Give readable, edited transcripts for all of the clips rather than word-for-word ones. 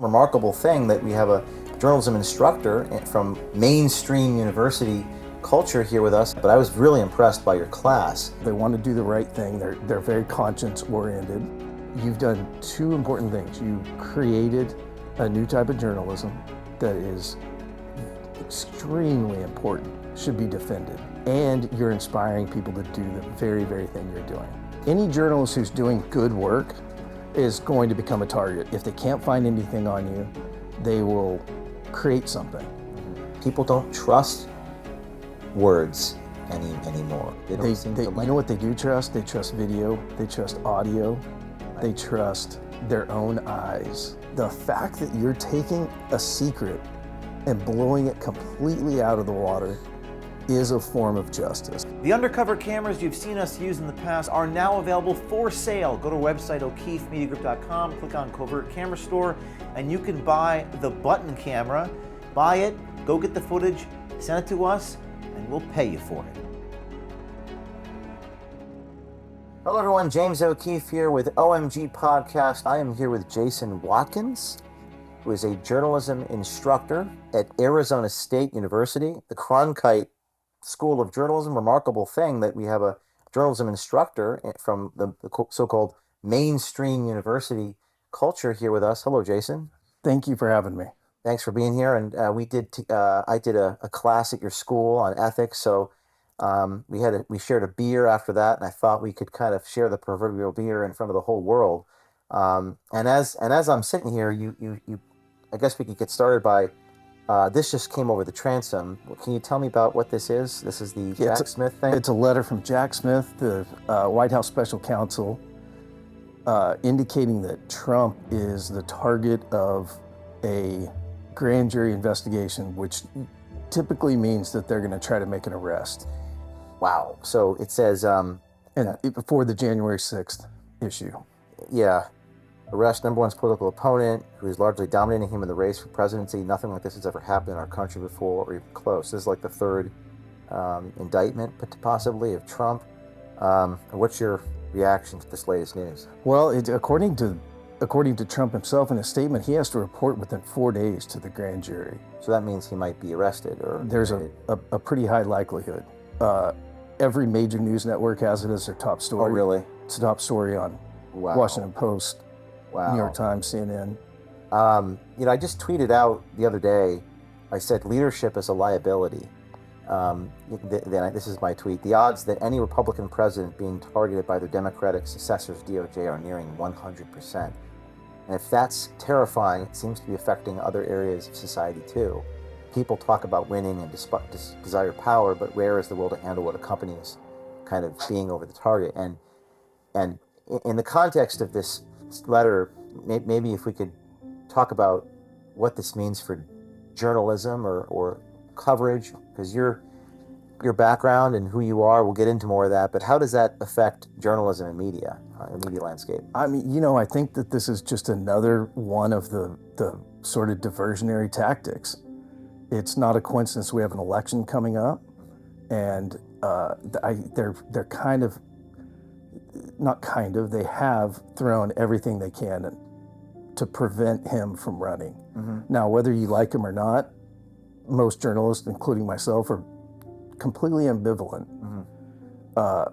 Remarkable thing that we have a journalism instructor from mainstream university culture here with us, but I was really impressed by your class. They want to do the right thing. They're very conscience oriented. You've done two important things. You created a new type of journalism that is extremely important, should be defended, and you're inspiring people to do the very, very thing you're doing. Any journalist who's doing good work is going to become a target. If they can't find anything on you, they will create something. People don't trust words anymore. They don't seem to like. You know what they do trust? They trust video, they trust audio, they trust their own eyes. The fact that you're taking a secret and blowing it completely out of the water is a form of justice. The undercover cameras you've seen us use in the past are now available for sale. Go to our website, o'keefemediagroup.com, click on Covert Camera Store, and you can buy the button camera. Buy it, go get the footage, send it to us, and we'll pay you for it. Hello everyone, James O'Keefe here with OMG Podcast. I am here with Jason Watkins, who is a journalism instructor at Arizona State University, the Cronkite School of Journalism. Remarkable thing that we have a journalism instructor from the so-called mainstream university culture here with us. Hello, Jason. Thank you for having me. Thanks for being here. And I did a class at your school on ethics, so we shared a beer after that, and I thought we could kind of share the proverbial beer in front of the whole world. And as I'm sitting here, I guess we could get started by. This just came over the transom. Can you tell me about what this is? This is the Jack Smith thing? It's a letter from Jack Smith, the White House special counsel, indicating that Trump is the target of a grand jury investigation, which typically means that they're going to try to make an arrest. Wow. So it says... before the January 6th issue. Yeah. Arrest number one's political opponent, who is largely dominating him in the race for presidency. Nothing like this has ever happened in our country before, or even close. This is like the third indictment, possibly, of Trump. What's your reaction to this latest news? Well, according to Trump himself in his statement, he has to report within 4 days to the grand jury. So that means he might be arrested, or there's a pretty high likelihood. Every major news network has it as their top story. Oh, really? It's a top story on Wow. Washington Post. Wow. New York Times, CNN. I just tweeted out the other day, I said leadership is a liability. This is my tweet. The odds that any Republican president being targeted by the Democratic successors DOJ are nearing 100%. And if that's terrifying, it seems to be affecting other areas of society too. People talk about winning and desire power, but rare is the will to handle what accompanies kind of being over the target. And in the context of this letter, maybe if we could talk about what this means for journalism or coverage, because your background and who you are, we'll get into more of that, but how does that affect journalism and media, the media landscape? I mean, I think that this is just another one of the sort of diversionary tactics. It's not a coincidence we have an election coming up, and they're kind of, they have thrown everything they can to prevent him from running. Mm-hmm. Now, whether you like him or not, most journalists, including myself, are completely ambivalent. Mm-hmm.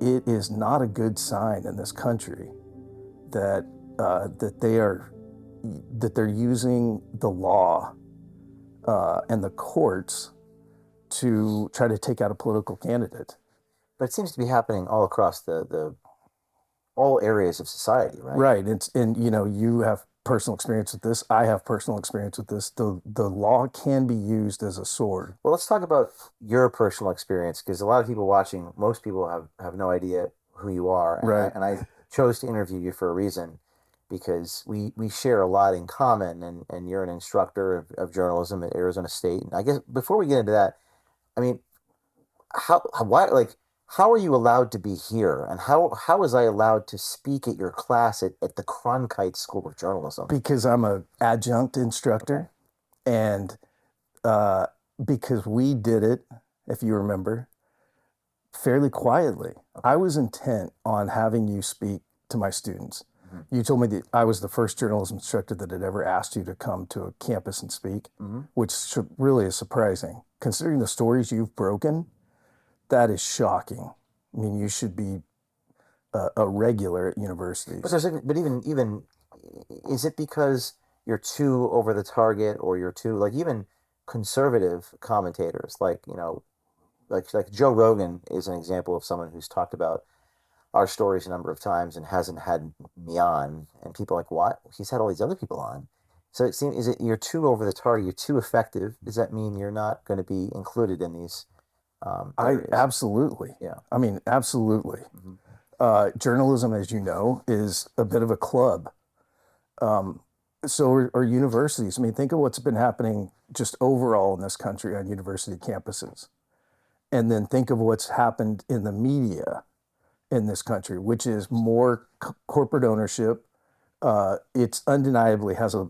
It is not a good sign in this country that they're using the law and the courts to try to take out a political candidate. But it seems to be happening all across all areas of society, right? Right. You have personal experience with this. I have personal experience with this. The law can be used as a sword. Well, let's talk about your personal experience, because a lot of people watching, most people have no idea who you are. Right. And I chose to interview you for a reason, because we share a lot in common, and you're an instructor of journalism at Arizona State. And I guess before we get into that, I mean, how are you allowed to be here? And how was I allowed to speak at your class at the Cronkite School of Journalism? Because I'm an adjunct instructor, and because we did it, if you remember, fairly quietly. Okay. I was intent on having you speak to my students. You told me that I was the first journalism instructor that had ever asked you to come to a campus and speak, which really is surprising. Considering the stories you've broken, that is shocking. I mean, you should be a regular at universities. But even is it because you're too over the target, or you're too, like, even conservative commentators, like, like Joe Rogan is an example of someone who's talked about our stories a number of times and hasn't had me on, and people are like, what? He's had all these other people on. So it seems, you're too over the target, you're too effective? Does that mean you're not going to be included in these areas? Absolutely. Yeah. I mean, absolutely. Journalism, as you know, is a bit of a club. So are universities. I mean, think of what's been happening just overall in this country on university campuses. And then think of what's happened in the media in this country, which is more corporate ownership. It's undeniably has a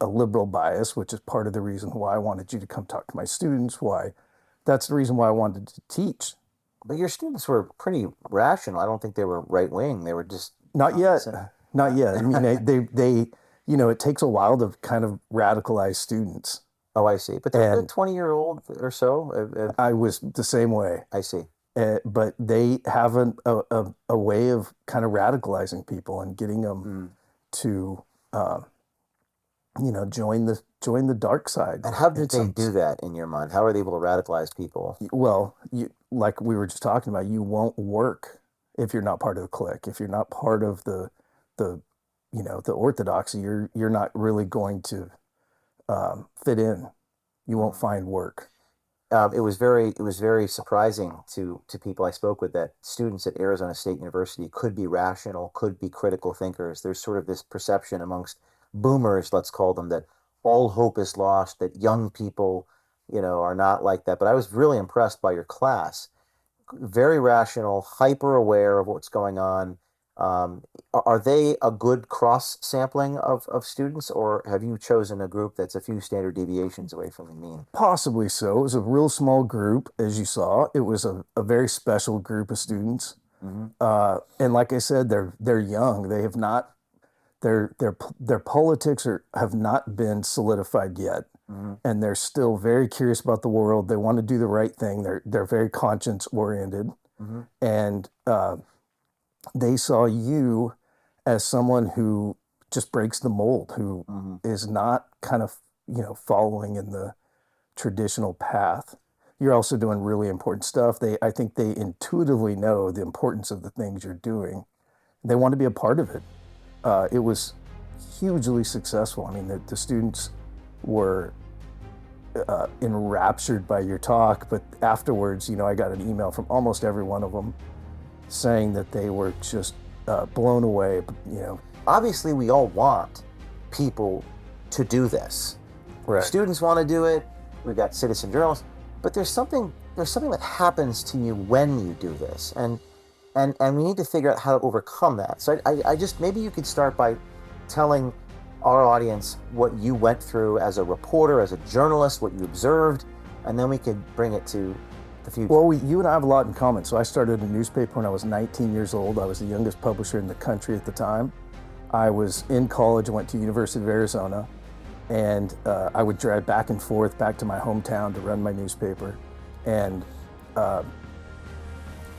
liberal bias, which is part of the reason why I wanted you to come talk to my students, that's the reason why I wanted to teach. But your students were pretty rational. I don't think they were right wing. They were just not yet. Not yet. I mean, they it takes a while to kind of radicalize students. Oh, I see. But they're 20-year-old or so. I was the same way. I see. But they have a way of kind of radicalizing people and getting them to, join the dark side. And how did they do that in your mind? How are they able to radicalize people? Well, like we were just talking about, you won't work if you're not part of the clique. If you're not part of the orthodoxy, you're not really going to fit in. You won't find work. It was very surprising to people I spoke with that students at Arizona State University could be rational, could be critical thinkers. There's sort of this perception amongst boomers, let's call them, that all hope is lost, that young people, are not like that. But I was really impressed by your class. Very rational, hyper aware of what's going on. Are they a good cross sampling of students, or have you chosen a group that's a few standard deviations away from the mean? Possibly so. It was a real small group, as you saw. It was a very special group of students. And like I said, they're young. They have not, their politics have not been solidified yet. And they're still very curious about the world. They want to do the right thing. They're very conscience oriented. And they saw you as someone who just breaks the mold, who is not kind of, following in the traditional path. You're also doing really important stuff. I think they intuitively know the importance of the things you're doing. They want to be a part of it. It was hugely successful. I mean, the students were enraptured by your talk, but afterwards, I got an email from almost every one of them saying that they were just blown away. Obviously, we all want people to do this. Right. Students want to do it. We've got citizen journalists, but there's something that happens to you when you do this, and we need to figure out how to overcome that. So I just, maybe you could start by telling our audience what you went through as a reporter, as a journalist, what you observed, and then we could bring it to the future. Well, you and I have a lot in common. So I started a newspaper when I was 19 years old. I was the youngest publisher in the country at the time. I was in college, I went to University of Arizona, and I would drive back and forth back to my hometown to run my newspaper. And I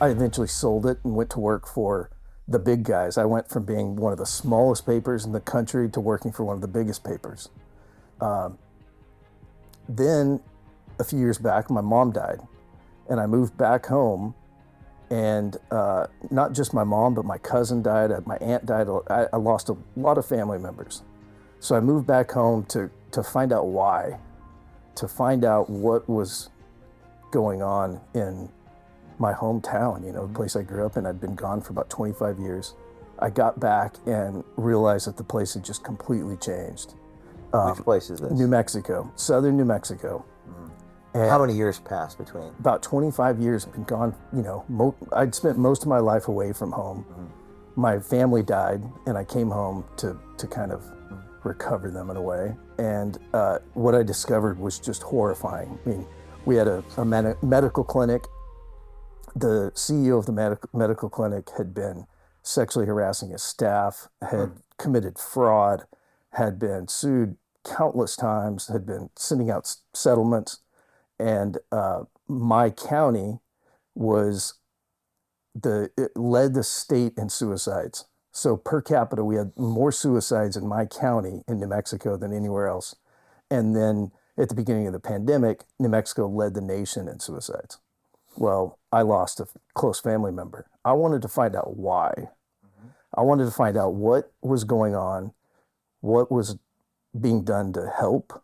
eventually sold it and went to work for the big guys. I went from being one of the smallest papers in the country to working for one of the biggest papers. Then a few years back, my mom died. And I moved back home, and not just my mom, but my cousin died, my aunt died. I lost a lot of family members. So I moved back home to find out why, to find out what was going on in my hometown, the place I grew up in. I'd been gone for about 25 years. I got back and realized that the place had just completely changed. Which place is this? New Mexico, southern New Mexico. And how many years passed between? About 25 years. I've been gone, I'd spent most of my life away from home. My family died, and I came home to kind of recover them in a way. And what I discovered was just horrifying. I mean, we had a medical clinic. The CEO of the medical clinic had been sexually harassing his staff, had committed fraud, had been sued countless times, had been sending out settlements. And my county it led the state in suicides. So per capita, we had more suicides in my county in New Mexico than anywhere else. And then at the beginning of the pandemic, New Mexico led the nation in suicides. Well, I lost a close family member. I wanted to find out why. I wanted to find out what was going on, what was being done to help,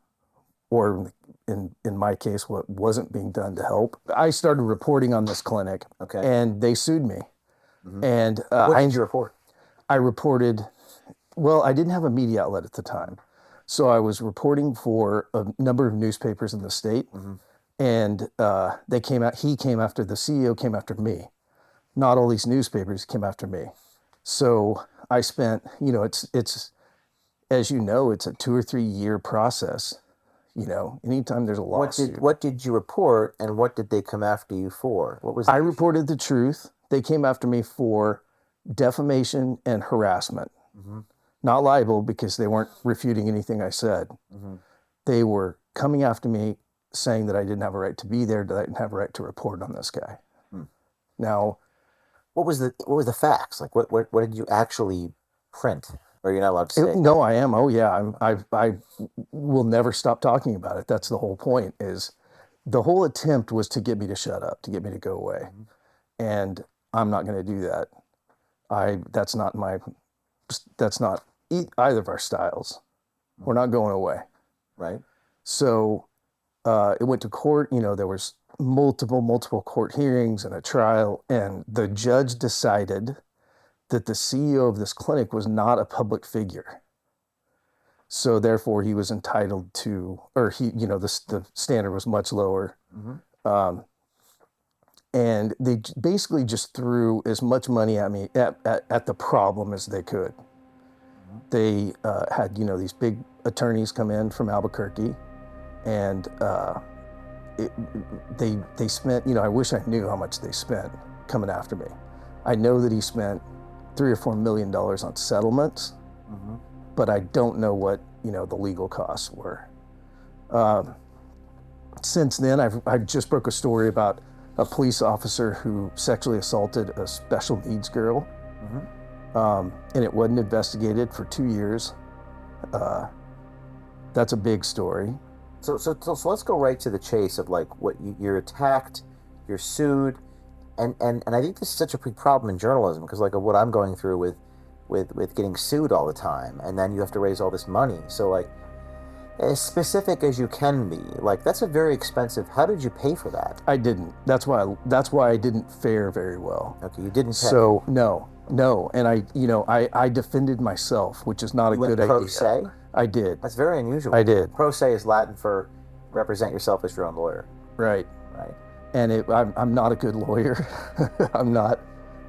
or in my case, what wasn't being done to help. I started reporting on this clinic, and they sued me. And what did you report? I reported, well, I didn't have a media outlet at the time. So I was reporting for a number of newspapers in the state. And he came after, the CEO came after me. Not all these newspapers came after me. So I spent, it's as you know, it's a 2 or 3 year process. Anytime there's a lawsuit. What did you report, and what did they come after you for? What was? I reported the truth. They came after me for defamation and harassment. Not libel, because they weren't refuting anything I said. They were coming after me, saying that I didn't have a right to be there, that I didn't have a right to report on this guy. Now, what was the facts? Like what did you actually print? Or you're not allowed to say? No, I am. Oh yeah, I will never stop talking about it. That's the whole point. Is the whole attempt was to get me to shut up, to get me to go away, and I'm not going to do that. That's not either of our styles. We're not going away. Right. So it went to court. There was multiple court hearings and a trial, and the judge decided that the CEO of this clinic was not a public figure. So therefore he was entitled to, or the standard was much lower. And they basically just threw as much money at me at the problem as they could. They had, these big attorneys come in from Albuquerque, and they spent, I wish I knew how much they spent coming after me. I know that he spent $3 or $4 million on settlements, but I don't know what the legal costs were. Since then, I've just broke a story about a police officer who sexually assaulted a special needs girl, and it wasn't investigated for 2 years. That's a big story. So let's go right to the chase of like what you're attacked, you're sued. And I think this is such a big problem in journalism, because like what I'm going through with getting sued all the time, and then you have to raise all this money. So like, as specific as you can be, like that's a very expensive. How did you pay for that? I didn't. That's why I didn't fare very well. Okay, you didn't pay. So no, and I defended myself, which is not a good idea. Pro se? I did. That's very unusual. I did. Pro se is Latin for represent yourself as your own lawyer. Right. Right. And I'm not a good lawyer. I'm not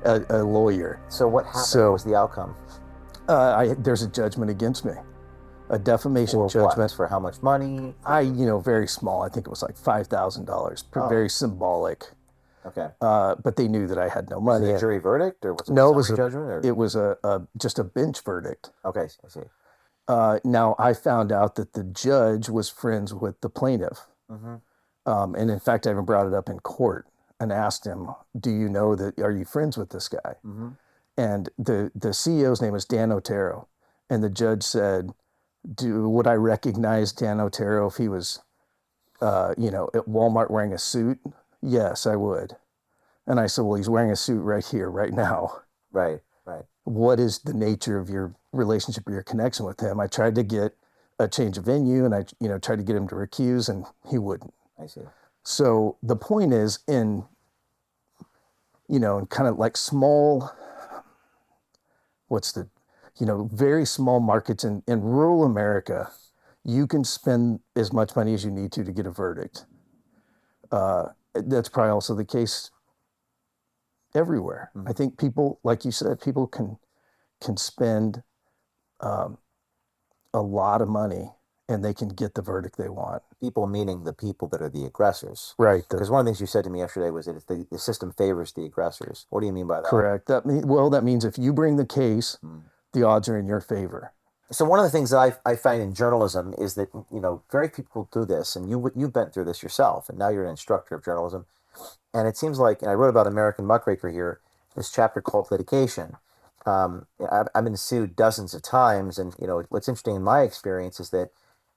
a lawyer. So what happened? What was the outcome? There's a judgment against me, a defamation judgment. What? For how much money? Very small. I think it was like $5,000. Very symbolic. Okay. But they knew that I had no money. Was it a jury verdict, or was it no? It was a judgment. Or? It was just a bench verdict. Okay, I see. Now I found out that the judge was friends with the plaintiff. And in fact, I even brought it up in court and asked him, are you friends with this guy? And the CEO's name is Dan Otero. And the judge said, would I recognize Dan Otero if he was, at Walmart wearing a suit? Yes, I would. And I said, well, he's wearing a suit right here, right now. Right. What is the nature of your relationship or your connection with him? I tried to get a change of venue, and I, tried to get him to recuse, and he wouldn't. I see. So the point is, in kind of like small, very small markets in rural America, you can spend as much money as you need to get a verdict. That's probably also the case everywhere. I think people, like you said, people can spend a lot of money and they can get the verdict they want. People meaning the people that are the aggressors. Right. Because one of the things you said to me yesterday was that the system favors the aggressors. What do you mean by that? Correct. That means if you bring the case, the odds are in your favor. So one of the things that I find in journalism is that, very few people do this, and you've been through this yourself, and now you're an instructor of journalism. And it seems like, and I wrote about American Muckraker here, this chapter called litigation. I've been sued dozens of times, and what's interesting in my experience is that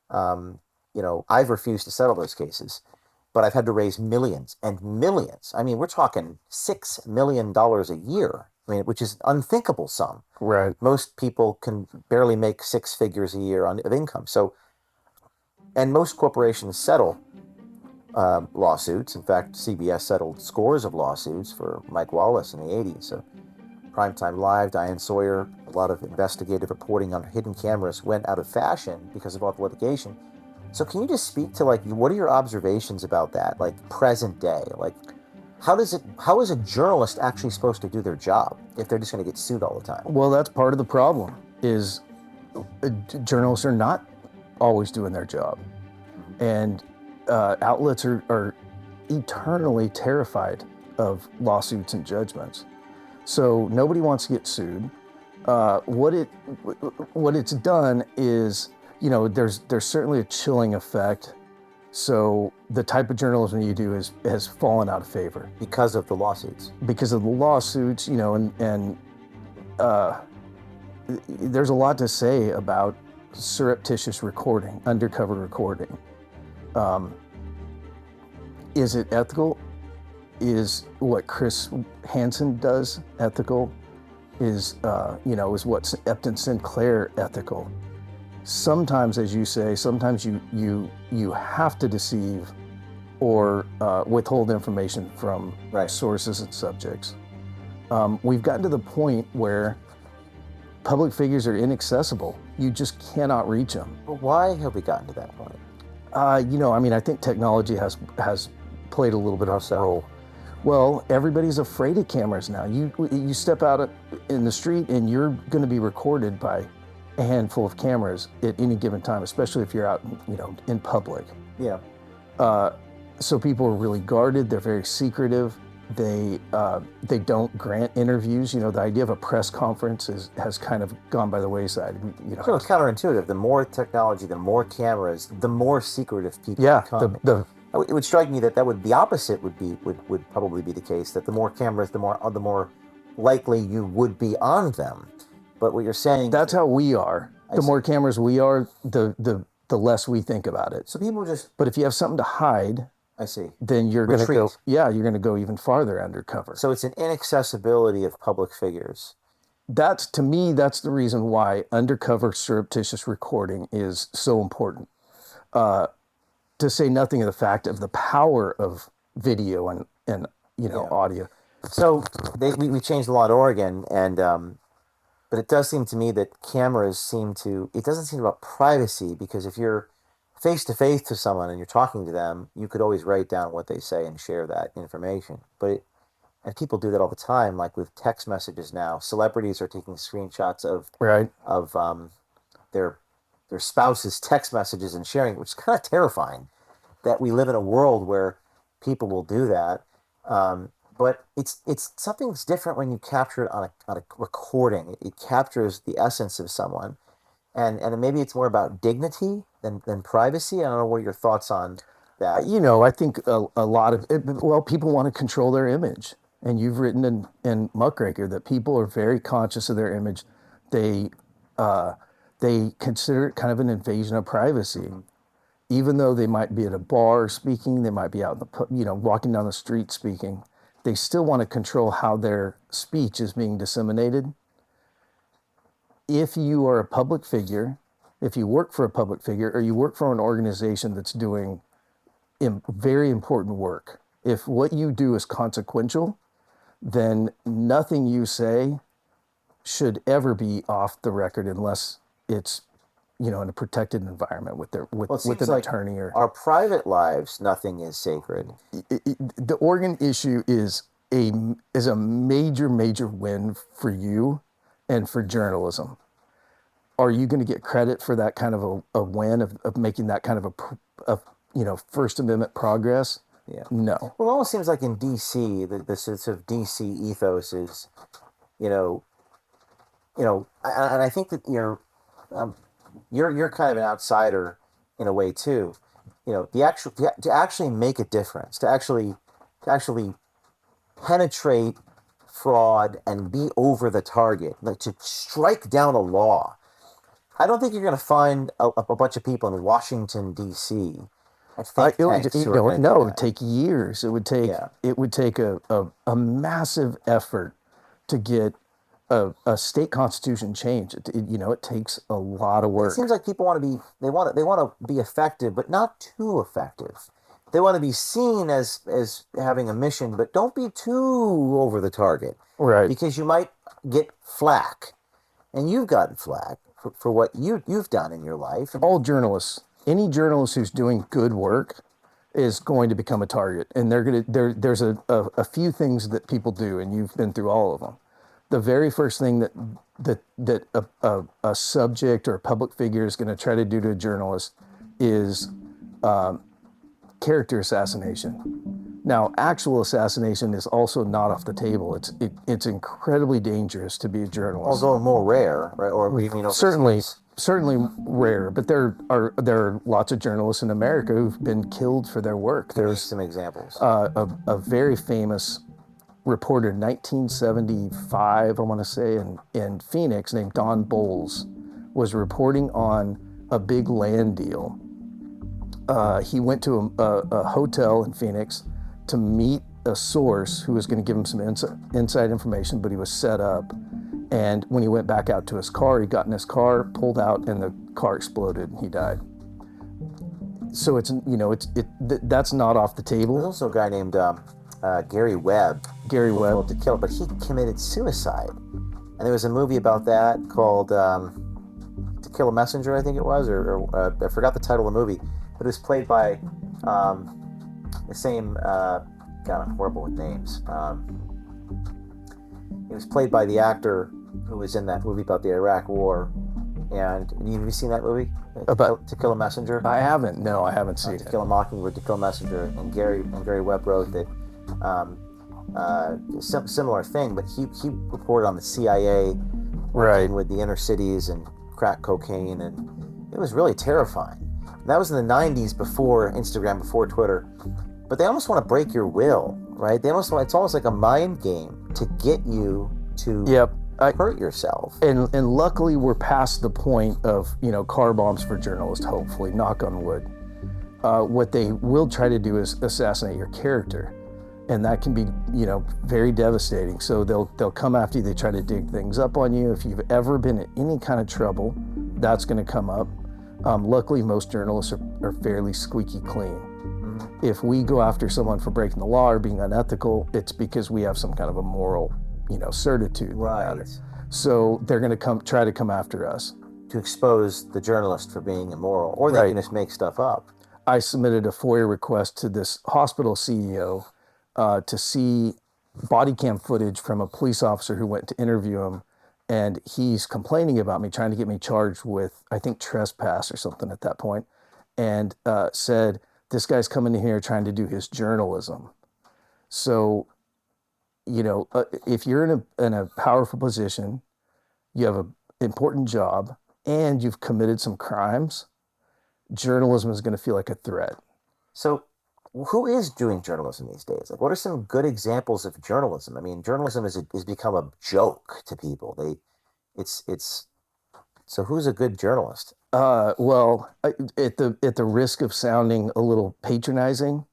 I've refused to settle those cases, but I've had to raise millions and millions. I mean, we're talking $6 million a year. I mean, which is an unthinkable sum. Right. Most people can barely make 6 figures a year of income. So, and most corporations settle lawsuits. In fact, CBS settled scores of lawsuits for Mike Wallace in the 80s. So Primetime Live, Diane Sawyer, a lot of investigative reporting on hidden cameras went out of fashion because of all the litigation. So can you just speak to, what are your observations about that, present day? How is a journalist actually supposed to do their job if they're just going to get sued all the time? Well, that's part of the problem, is journalists are not always doing their job. And outlets are eternally terrified of lawsuits and judgments. So nobody wants to get sued. What it's done is, there's certainly a chilling effect. So the type of journalism you do has fallen out of favor because of the lawsuits. Because of the lawsuits, and there's a lot to say about surreptitious recording, undercover recording. Is it ethical? Is what Chris Hansen does ethical? Is what Upton Sinclair ethical? Sometimes, as you say, sometimes you have to deceive or withhold information from sources and subjects. We've gotten to the point where public figures are inaccessible. You just cannot reach them. But why have we gotten to that point? I think technology has played a little bit of a role. Well, everybody's afraid of cameras now. You step out in the street and you're going to be recorded by a handful of cameras at any given time, especially if you're out, in public. Yeah. So people are really guarded. They're very secretive. They don't grant interviews. The idea of a press conference has kind of gone by the wayside. So it's counterintuitive. The more technology, the more cameras, the more secretive people become. It would strike me that the opposite would probably be the case. That the more cameras, the more likely you would be on them. But what you're saying, that's how we are. The more cameras we are, the less we think about it. So people just. But if you have something to hide, I see. Then you're going to go. Yeah, you're going to go even farther undercover. So it's an inaccessibility of public figures. To me, that's the reason why undercover surreptitious recording is so important. To say nothing of the fact of the power of video and audio. So we changed the law in Oregon, and but it does seem to me that cameras it doesn't seem about privacy, because if you're face to face to someone and you're talking to them, you could always write down what they say and share that information. And people do that all the time, like with text messages now. Celebrities are taking screenshots of their spouse's text messages and sharing, which is kind of terrifying that we live in a world where people will do that. But it's something's different when you capture it on a recording. It captures the essence of someone, and maybe it's more about dignity than privacy. I don't know, what are your thoughts on that? I think a lot of it, people want to control their image, and you've written in Muckraker that people are very conscious of their image. They consider it kind of an invasion of privacy. Mm-hmm. Even though they might be at a bar speaking, they might be out in the walking down the street speaking, they still want to control how their speech is being disseminated. If you are a public figure, if you work for a public figure, or you work for an organization that's doing very important work, if what you do is consequential, then nothing you say should ever be off the record unless it's in a protected environment with an attorney. Or our private lives, nothing is sacred. The Oregon issue is a major win for you and for journalism. are you going to get credit for that kind of a win of making that kind of a First Amendment progress? Yeah. No. Well, it almost seems like in D.C., the sort of D.C. ethos is, and I think that you're kind of an outsider in a way too. To actually make a difference, to actually penetrate fraud and be over the target, like to strike down a law. I don't think you're going to find a bunch of people in Washington D.C. It would take years. It would take a massive effort to get a state constitution changed. It takes a lot of work. It seems like people want to be effective, but not too effective. They want to be seen as having a mission, but don't be too over the target. Right. Because you might get flack. And you've gotten flack for what you've done in your life. All journalists, any journalist who's doing good work is going to become a target. And there's a few things that people do, and you've been through all of them. The very first thing that a subject or a public figure is going to try to do to a journalist is character assassination. Now, actual assassination is also not off the table. It's incredibly dangerous to be a journalist. Although more rare, right? Or certainly rare. But there are lots of journalists in America who've been killed for their work. There's some examples. A very famous reporter in 1975, I want to say, in Phoenix, named Don Bowles, was reporting on a big land deal. He went to a hotel in Phoenix to meet a source who was going to give him some inside information, but he was set up. And when he went back out to his car, he got in his car, pulled out, and the car exploded, and he died. So that's not off the table. There's also a guy named Gary Webb. To kill, but he committed suicide. And there was a movie about that called To Kill a Messenger, I think it was, or I forgot the title of the movie. But it was played by the same, God, I'm horrible with names. It was played by the actor who was in that movie about the Iraq War. And have you seen that movie? To Kill a Messenger? I haven't. No, I haven't seen it. To Kill a Mockingbird, To Kill a Messenger. And Gary Webb wrote that similar thing, but he reported on the CIA working with the inner cities and crack cocaine, and it was really terrifying. And that was in the 90s, before Instagram, before Twitter. But they almost want to break your will, right? It's almost like a mind game to get you to hurt yourself. And luckily we're past the point of, car bombs for journalists, hopefully, knock on wood. What they will try to do is assassinate your character. And that can be, very devastating. So they'll come after you. They try to dig things up on you. If you've ever been in any kind of trouble, that's going to come up. Luckily, most journalists are fairly squeaky clean. Mm-hmm. If we go after someone for breaking the law or being unethical, it's because we have some kind of a moral, certitude. Right. So they're going to try to come after us. To expose the journalist for being immoral, or they can just make stuff up. I submitted a FOIA request to this hospital CEO to see body cam footage from a police officer who went to interview him, and he's complaining about me, trying to get me charged with, I think, trespass or something at that point, and said, this guy's coming in here trying to do his journalism. So, if you're in a powerful position, you have an important job, and you've committed some crimes, journalism is going to feel like a threat. So who is doing journalism these days? Like, what are some good examples of journalism? I mean, journalism has become a joke to people. So who's a good journalist? Well, at the risk of sounding a little patronizing,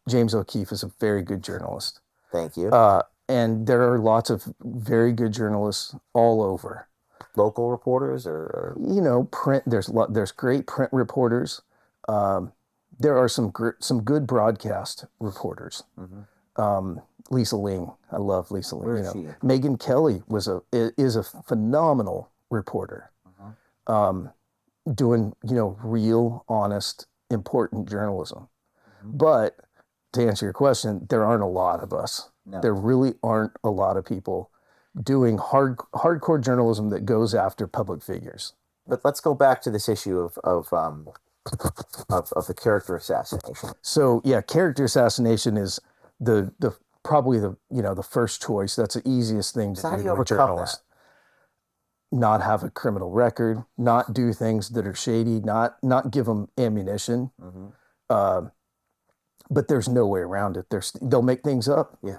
James O'Keefe is a very good journalist. Thank you. And there are lots of very good journalists all over. Local reporters, or print. There's great print reporters. There are some good broadcast reporters. Mm-hmm. Lisa Ling, I love Lisa Ling. Where is she? Megyn Kelly is a phenomenal reporter, doing real, honest, important journalism. Mm-hmm. But to answer your question, there aren't a lot of us. No. There really aren't a lot of people doing hardcore journalism that goes after public figures. But let's go back to this issue of the character assassination. So yeah, character assassination is the probably the the first choice. That's the easiest thing So to how do do you to a overcome journalist. Not have a criminal record, not do things that are shady, not give them ammunition. Mm-hmm. But there's no way around it. They'll make things up. Yeah.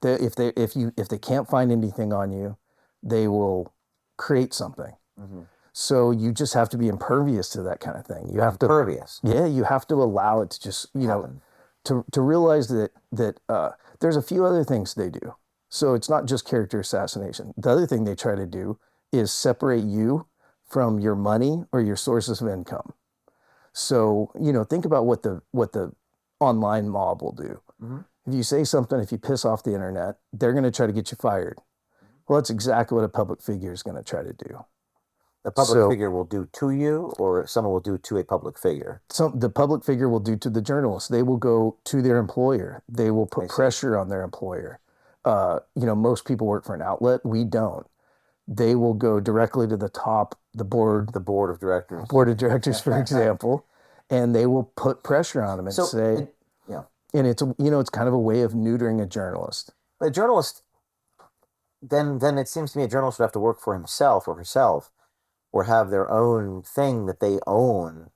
If they can't find anything on you, they will create something. Mm-hmm. So you just have to be impervious to that kind of thing. You have Impervious. to, yeah, you have to allow it to just, Happen. to realize that there's a few other things they do. So it's not just character assassination. The other thing they try to do is separate you from your money or your sources of income. So, think about what the online mob will do. Mm-hmm. If you say something, if you piss off the internet, they're going to try to get you fired. Well, that's exactly what a public figure is going to try to do. The public figure will do to you, or someone will do to a public figure. So the public figure will do to the journalist. They will go to their employer. They will put pressure on their employer. Most people work for an outlet. We don't. They will go directly to the top, the board of directors. Board of directors, for example, and they will put pressure on them and say, yeah. And it's it's kind of a way of neutering a journalist. But a journalist, then it seems to me a journalist would have to work for himself or herself, or have their own thing that they own,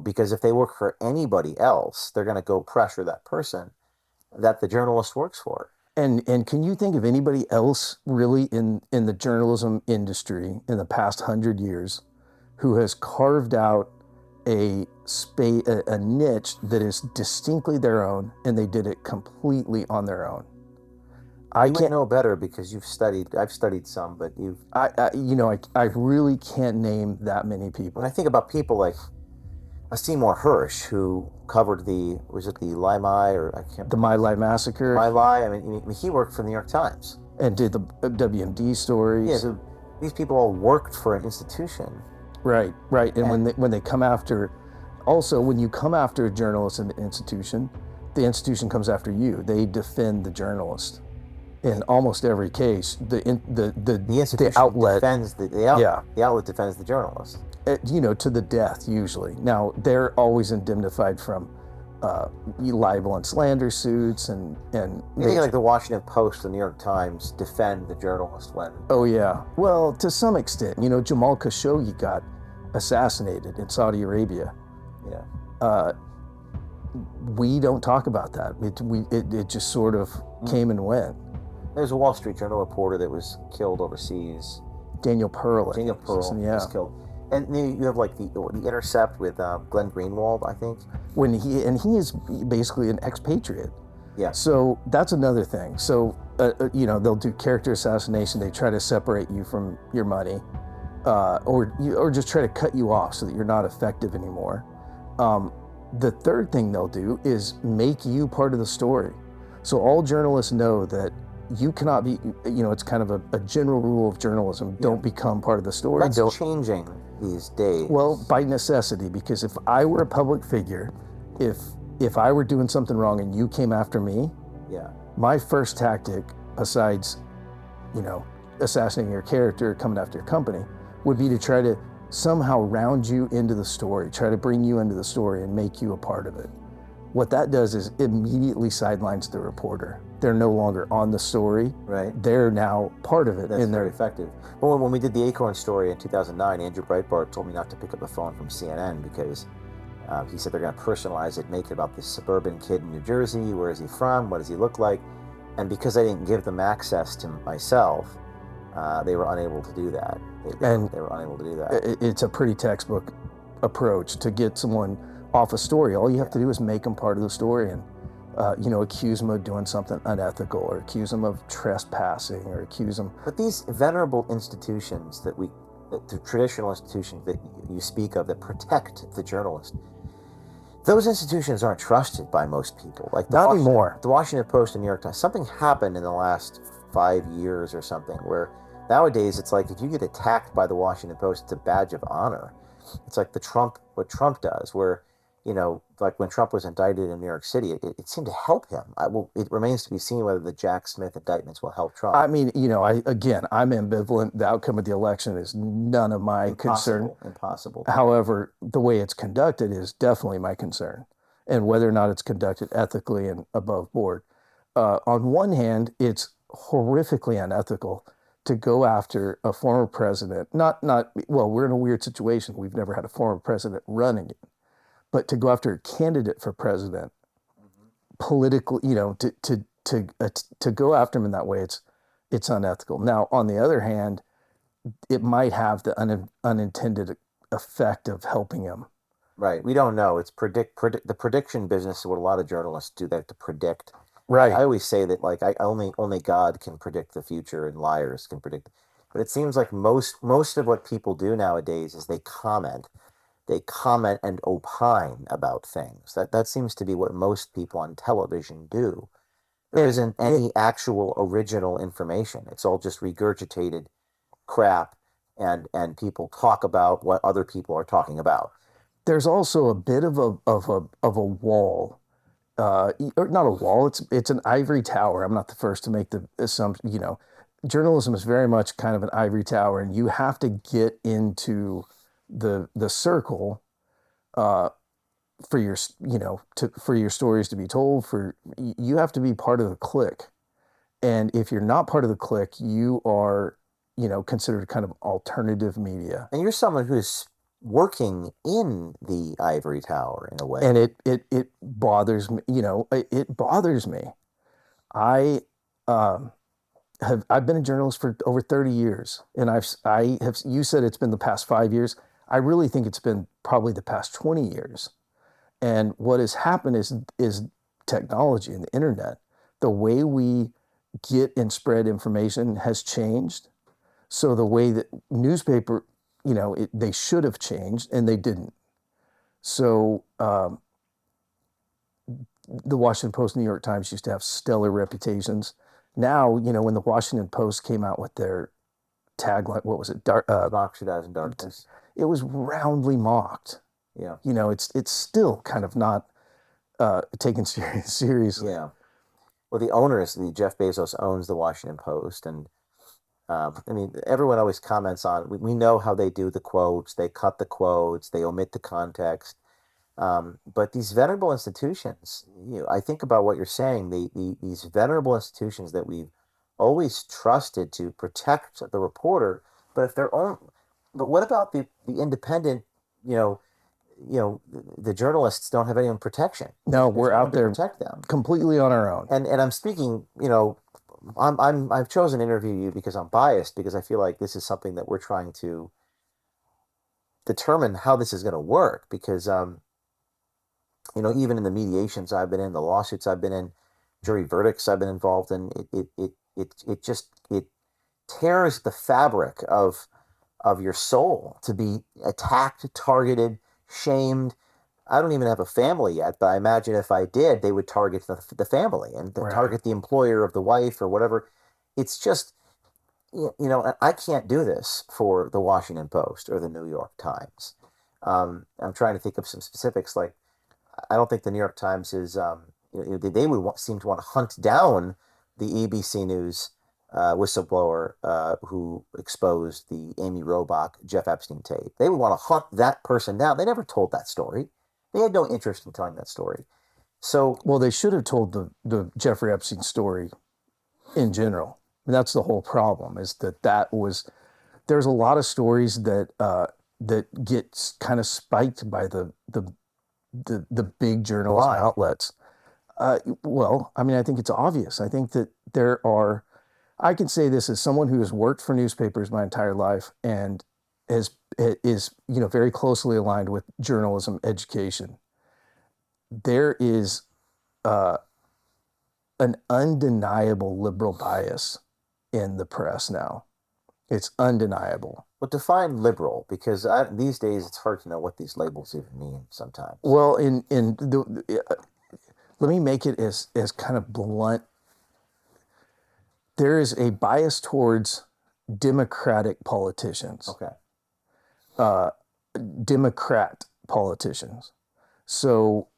because if they work for anybody else, they're going to go pressure that person that the journalist works for. And can you think of anybody else really in the journalism industry in the past 100 years who has carved out a niche that is distinctly their own, and they did it completely on their own? I can't know better because I've studied some, but I really can't name that many people. When I think about people like Seymour Hersh, who covered the Lai Mai, or I can't. The My Lai massacre. My Lai. I mean, he worked for the New York Times and did the WMD stories. Yeah, so these people all worked for an institution. Right. And when they come after, also when you come after a journalist in the institution comes after you. They defend the journalist. In almost every case, the outlet defends the outlet defends the journalist. To the death usually. Now they're always indemnified from libel and slander suits, and you think like the Washington Post, the New York Times defend the journalist when? Oh yeah, well to some extent. Jamal Khashoggi got assassinated in Saudi Arabia. Yeah. We don't talk about that. It just sort of came and went. There's a Wall Street Journal reporter that was killed overseas. Daniel Pearl. Daniel Pearl was killed. And you have like the Intercept with Glenn Greenwald, I think. He is basically an expatriate. Yeah. So that's another thing. So they'll do character assassination. They try to separate you from your money, or just try to cut you off so that you're not effective anymore. The third thing they'll do is make you part of the story. So all journalists know that you cannot be, it's kind of a general rule of journalism. Don't become part of the story. That's changing these days. Well, by necessity, because if I were a public figure, if I were doing something wrong and you came after me, my first tactic, besides, assassinating your character, coming after your company, would be to try to somehow round you into the story, try to bring you into the story and make you a part of it. What that does is immediately sidelines the reporter. They're no longer on the story. Right. They're now part of it. That's very effective. Well, when we did the Acorn story in 2009, Andrew Breitbart told me not to pick up the phone from CNN because he said they're going to personalize it, make it about this suburban kid in New Jersey. Where is he from? What does he look like? And because I didn't give them access to myself, they were unable to do that. They were unable to do that. It's a pretty textbook approach to get someone off a story. All you have to do is make them part of the story and accuse them of doing something unethical, or accuse them of trespassing, or accuse them. But these venerable institutions the traditional institutions that you speak of that protect the journalist, those institutions aren't trusted by most people. Like not anymore. The Washington Post and New York Times. Something happened in the last 5 years or something where nowadays it's like if you get attacked by the Washington Post, it's a badge of honor. It's like what Trump does, where like when Trump was indicted in New York City, it seemed to help him. It remains to be seen whether the Jack Smith indictments will help Trump. I mean, I'm ambivalent. The outcome of the election is none of my concern. Impossible. However, the way it's conducted is definitely my concern, and whether or not it's conducted ethically and above board. On one hand, it's horrifically unethical to go after a former president. Well, we're in a weird situation. We've never had a former president running it, but to go after a candidate for president politically, to go after him in that way, it's unethical. Now, on the other hand, it might have the unintended effect of helping him. Right. We don't know. It's the prediction business is what a lot of journalists do. They have to predict. Right. I always say that like only God can predict the future and liars can predict. But it seems like most of what people do nowadays is they comment. They comment and opine about things. That seems to be what most people on television do. There isn't any actual original information. It's all just regurgitated crap, and people talk about what other people are talking about. There's also a bit of a wall, or not a wall. It's an ivory tower. I'm not the first to make the assumption. Journalism is very much kind of an ivory tower, and you have to get into the circle for your for your stories to be told. You have to be part of the clique, and if you're not part of the clique, you are considered kind of alternative media. And you're someone who's working in the ivory tower in a way, and it bothers me. It bothers me. I've been a journalist for over 30 years, and I have. You said it's been the past 5 years. I really think it's been probably the past 20 years. And what has happened is technology and the internet. The way we get and spread information has changed. So the way that newspaper, they should have changed and they didn't. So the Washington Post, New York Times used to have stellar reputations. Now, when the Washington Post came out with their tagline, what was it? Oxidize in darkness. It was roundly mocked. Yeah. It's still kind of not taken seriously. Yeah. Well, the Jeff Bezos owns the Washington Post, and everyone always comments on. We know how they do the quotes. They cut the quotes. They omit the context. But these venerable institutions, I think about what you're saying. These venerable institutions that we've always trusted to protect the reporter, but if their own. But what about the independent? The journalists don't have any protection. No, we're out there to protect them completely on our own. And I'm speaking, I've chosen to interview you because I'm biased, because I feel like this is something that we're trying to determine how this is going to work. Because even in the mediations I've been in, the lawsuits I've been in, jury verdicts I've been involved in, it tears the fabric of your soul to be attacked, targeted, shamed. I don't even have a family yet, but I imagine if I did, they would target the family and target the employer of the wife or whatever. It's just, I can't do this for the Washington Post or the New York Times. I'm trying to think of some specifics. Like, I don't think the New York Times is, they would seem to want to hunt down the ABC News whistleblower who exposed the Amy Robach, Jeff Epstein tape. They would want to hunt that person down. They never told that story. They had no interest in telling that story. So, well, they should have told the Jeffrey Epstein story in general. And that's the whole problem, is that was, there's a lot of stories that get kind of spiked by the big journalism outlets. Well, I think it's obvious. I think that I can say this as someone who has worked for newspapers my entire life and is very closely aligned with journalism education. There is an undeniable liberal bias in the press now. It's undeniable. But define liberal, because these days it's hard to know what these labels even mean sometimes. Well, let me make it as kind of blunt. There is a bias towards Democratic politicians. Okay. Democrat politicians. So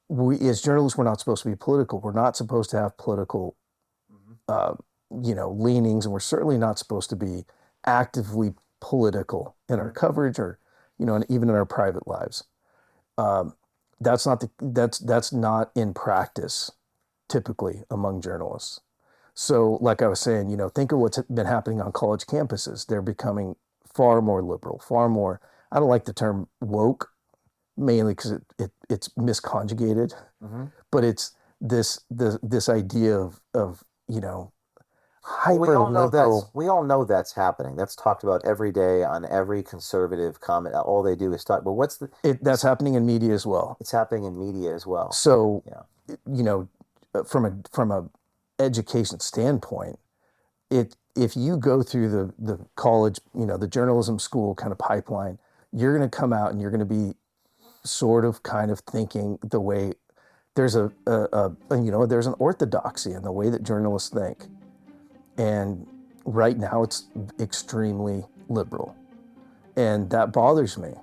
we, as journalists, we're not supposed to be political. We're not supposed to have political, leanings, and we're certainly not supposed to be actively political in our coverage or, and even in our private lives. That's not in practice typically among journalists. So, like I was saying, think of what's been happening on college campuses. They're becoming far more liberal, far more. I don't like the term woke, mainly because it's misconjugated, but it's this idea of hyper liberal. We all know that's happening. That's talked about every day on every conservative comment. All they do is talk. But That's happening in media as well. It's happening in media as well. So, yeah. From a education standpoint, if you go through the college, the journalism school kind of pipeline, you're going to come out and you're going to be sort of kind of thinking the way there's there's an orthodoxy in the way that journalists think. And right now it's extremely liberal. And that bothers me.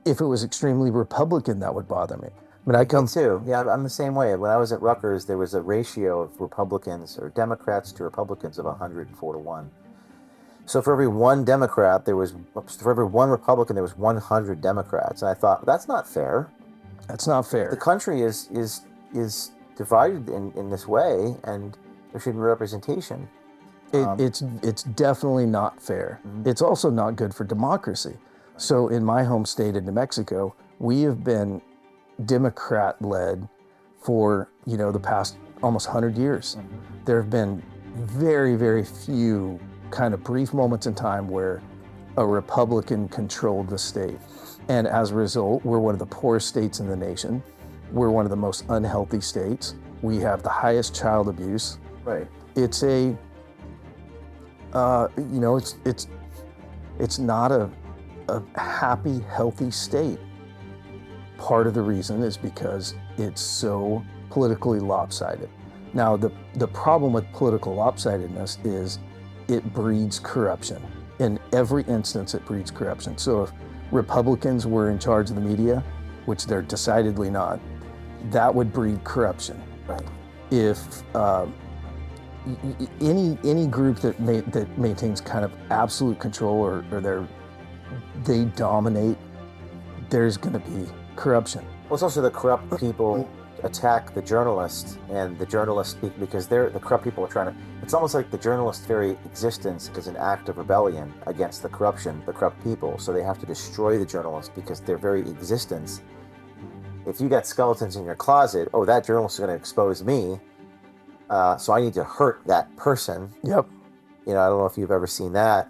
If it was extremely Republican, that would bother me. I mean, I come Me too. Yeah, I'm the same way. When I was at Rutgers, there was a ratio of Republicans or Democrats to Republicans of 104 to 1. So for every one Democrat, for every one Republican, there was 100 Democrats. And I thought, that's not fair. That's not fair. The country is divided in this way, and there should be representation. It's definitely not fair. Mm-hmm. It's also not good for democracy. So in my home state of New Mexico, we have been Democrat-led for the past almost 100 years. Mm-hmm. There have been very, very few kind of brief moments in time where a Republican controlled the state. And as a result, we're one of the poorest states in the nation. We're one of the most unhealthy states. We have the highest child abuse. Right. It's a, it's not a happy, healthy state. Part of the reason is because it's so politically lopsided. Now, the problem with political lopsidedness is it breeds corruption. In every instance, it breeds corruption. So if Republicans were in charge of the media, which they're decidedly not, that would breed corruption. Right. If any group that maintains kind of absolute control or they dominate, there's going to be corruption. Well, it's also the corrupt people attack the journalists, and the journalists speak because the corrupt people are trying to. It's almost like the journalist's very existence is an act of rebellion against the corrupt people. So they have to destroy the journalists because their very existence. If you got skeletons in your closet, that journalist is going to expose me, so I need to hurt that person. Yep. I don't know if you've ever seen that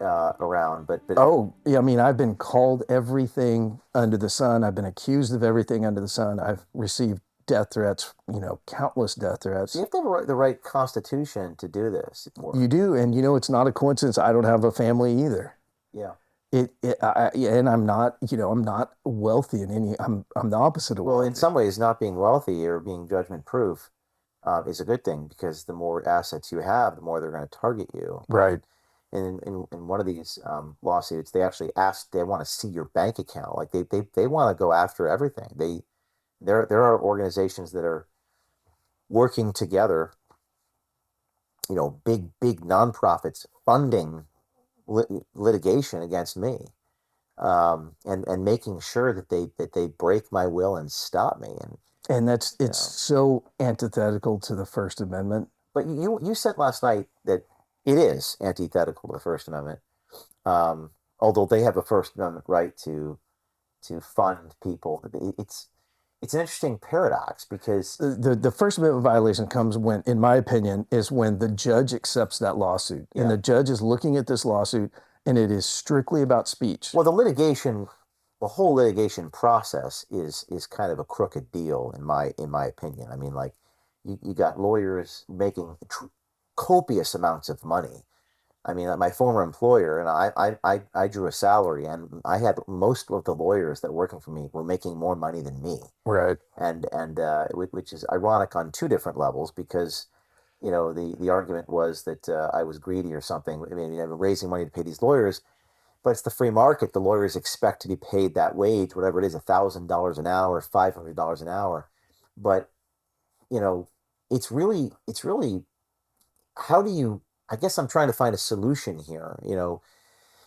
around, but oh yeah, I mean, I've been called everything under the sun. I've been accused of everything under the sun. I've received death threats, countless death threats. You have to have the right constitution to do this. You do, and it's not a coincidence. I don't have a family either. Yeah. And I'm not, I'm not wealthy in any. I'm the opposite of wealthy. Well, in some ways, not being wealthy or being judgment-proof is a good thing, because the more assets you have, the more they're going to target you. Right. In one of these lawsuits, they actually they want to see your bank account. Like they want to go after everything. There are organizations that are working together, big nonprofits funding litigation against me, and making sure that they break my will and stop me. And it's so antithetical to the First Amendment. But you said last night that it is antithetical to the First Amendment, although they have a First Amendment right to fund people. It's an interesting paradox, because the First Amendment violation comes when, in my opinion, is when the judge accepts that lawsuit. Yeah. And the judge is looking at this lawsuit, and it is strictly about speech. Well, the whole litigation process is kind of a crooked deal in my opinion. I mean, like, you got lawyers making copious amounts of money. I mean, my former employer, and I drew a salary, and I had most of the lawyers that were working for me were making more money than me. Right. And which is ironic on two different levels, because, the argument was that I was greedy or something. I mean, raising money to pay these lawyers. but it's the free market. The lawyers expect to be paid that wage, whatever it is, $1,000 an hour, $500 an hour. But, you know, it's really, how do you, I guess I'm trying to find a solution here. You know,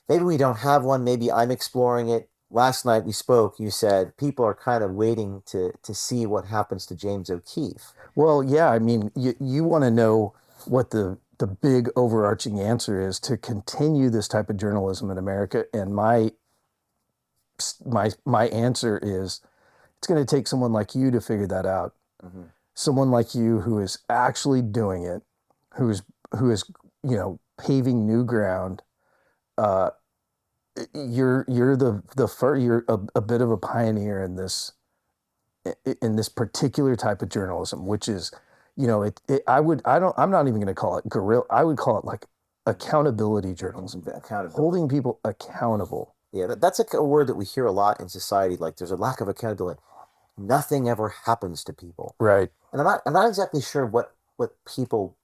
maybe we don't have one. Maybe I'm exploring it. Last night we spoke, you said people are kind of waiting to see what happens to James O'Keefe. Well, yeah, I mean, you want to know what the big overarching answer is to continue this type of journalism in America, and my answer is it's going to take someone like you to figure that out. Mm-hmm. Someone like you who is actually doing it, who is paving new ground. You're a bit of a pioneer in this particular type of journalism, which is, I'm not even going to call it guerrilla. I would call it like accountability journalism, holding people accountable. Yeah, that's a word that we hear a lot in society. Like there's a lack of accountability. Nothing ever happens to people. Right. And I'm not exactly sure what people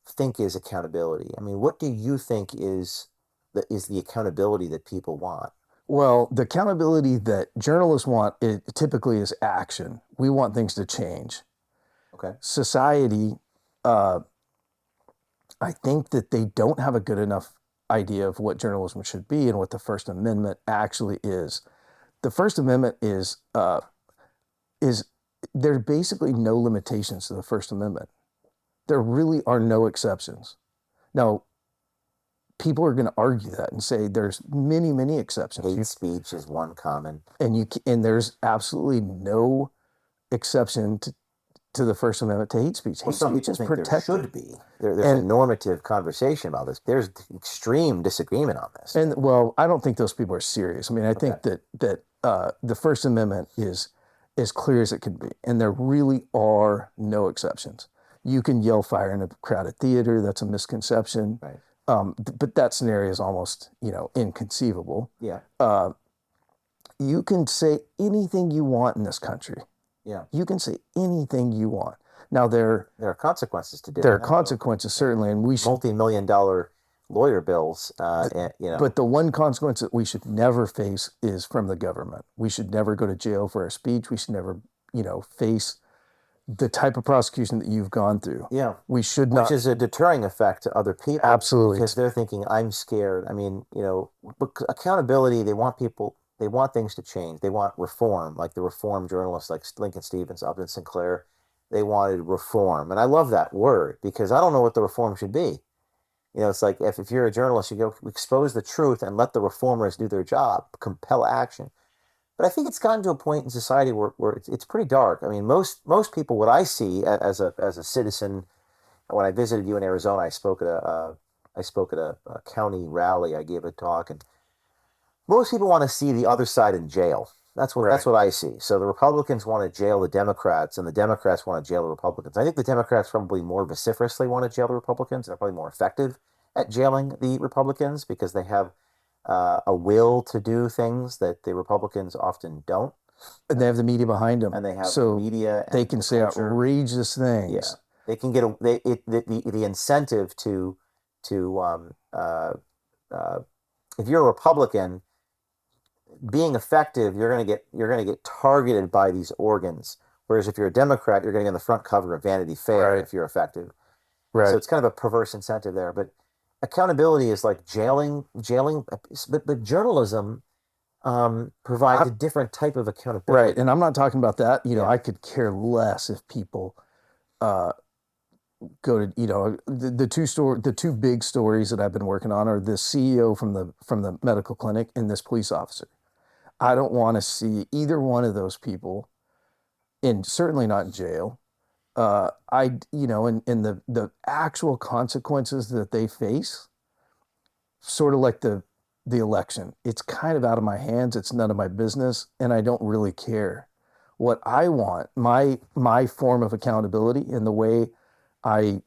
think is accountability. I mean, what do you think is the accountability that people want? Well, the accountability that journalists want typically is action. We want things to change. Okay. Society, I think that they don't have a good enough idea of what journalism should be and what the First Amendment actually is. The First Amendment is there are basically no limitations to the First Amendment. There really are no exceptions. Now, people are going to argue that and say there's many, many exceptions. Hate speech is one common. And there's absolutely no exception to the First Amendment to hate speech. Well, Hate some speech people is think protected. there should be. There's a normative conversation about this. There's extreme disagreement on this. And well, I don't think those people are serious. I mean, I think that the First Amendment is as clear as it can be, and there really are no exceptions. You can yell fire in a crowded theater. That's a misconception. Right. But that scenario is almost, inconceivable. Yeah. You can say anything you want in this country. Yeah. You can say anything you want. Now there are consequences to doing There are that, consequences, certainly, and we should multi-million-dollar lawyer bills. But the one consequence that we should never face is from the government. We should never go to jail for our speech. We should never, face the type of prosecution that you've gone through. Yeah. We should not. Which is a deterring effect to other people. Absolutely. Because they're thinking, I'm scared. I mean, but accountability, they want things to change. They want reform, like the reform journalists like Lincoln Stevens, Upton Sinclair. They wanted reform. And I love that word because I don't know what the reform should be. It's like if you're a journalist, you go expose the truth and let the reformers do their job, compel action. But I think it's gotten to a point in society where it's pretty dark. I mean, most people, what I see as a citizen, when I visited you in Arizona, I spoke at a county rally. I gave a talk, and most people want to see the other side in jail. That's what I see. So the Republicans want to jail the Democrats, and the Democrats want to jail the Republicans. I think the Democrats probably more vociferously want to jail the Republicans. They're probably more effective at jailing the Republicans because they have a will to do things that the Republicans often don't. And they have the media behind them. And they have the media. They can say outrageous things. Yeah. They can get the incentive to if you're a Republican, being effective, you're going to get targeted by these organs. Whereas if you're a Democrat, you're going to get on the front cover of Vanity Fair if you're effective. Right. So it's kind of a perverse incentive there. But accountability is like jailing. But journalism provides a different type of accountability. Right. And I'm not talking about that. I could care less if people go to the two big stories that I've been working on are the CEO from the medical clinic and this police officer. I don't want to see either one of those people certainly not in jail. And the actual consequences that they face, sort of like the election, it's kind of out of my hands. It's none of my business, and I don't really care. What I want, my form of accountability and the way I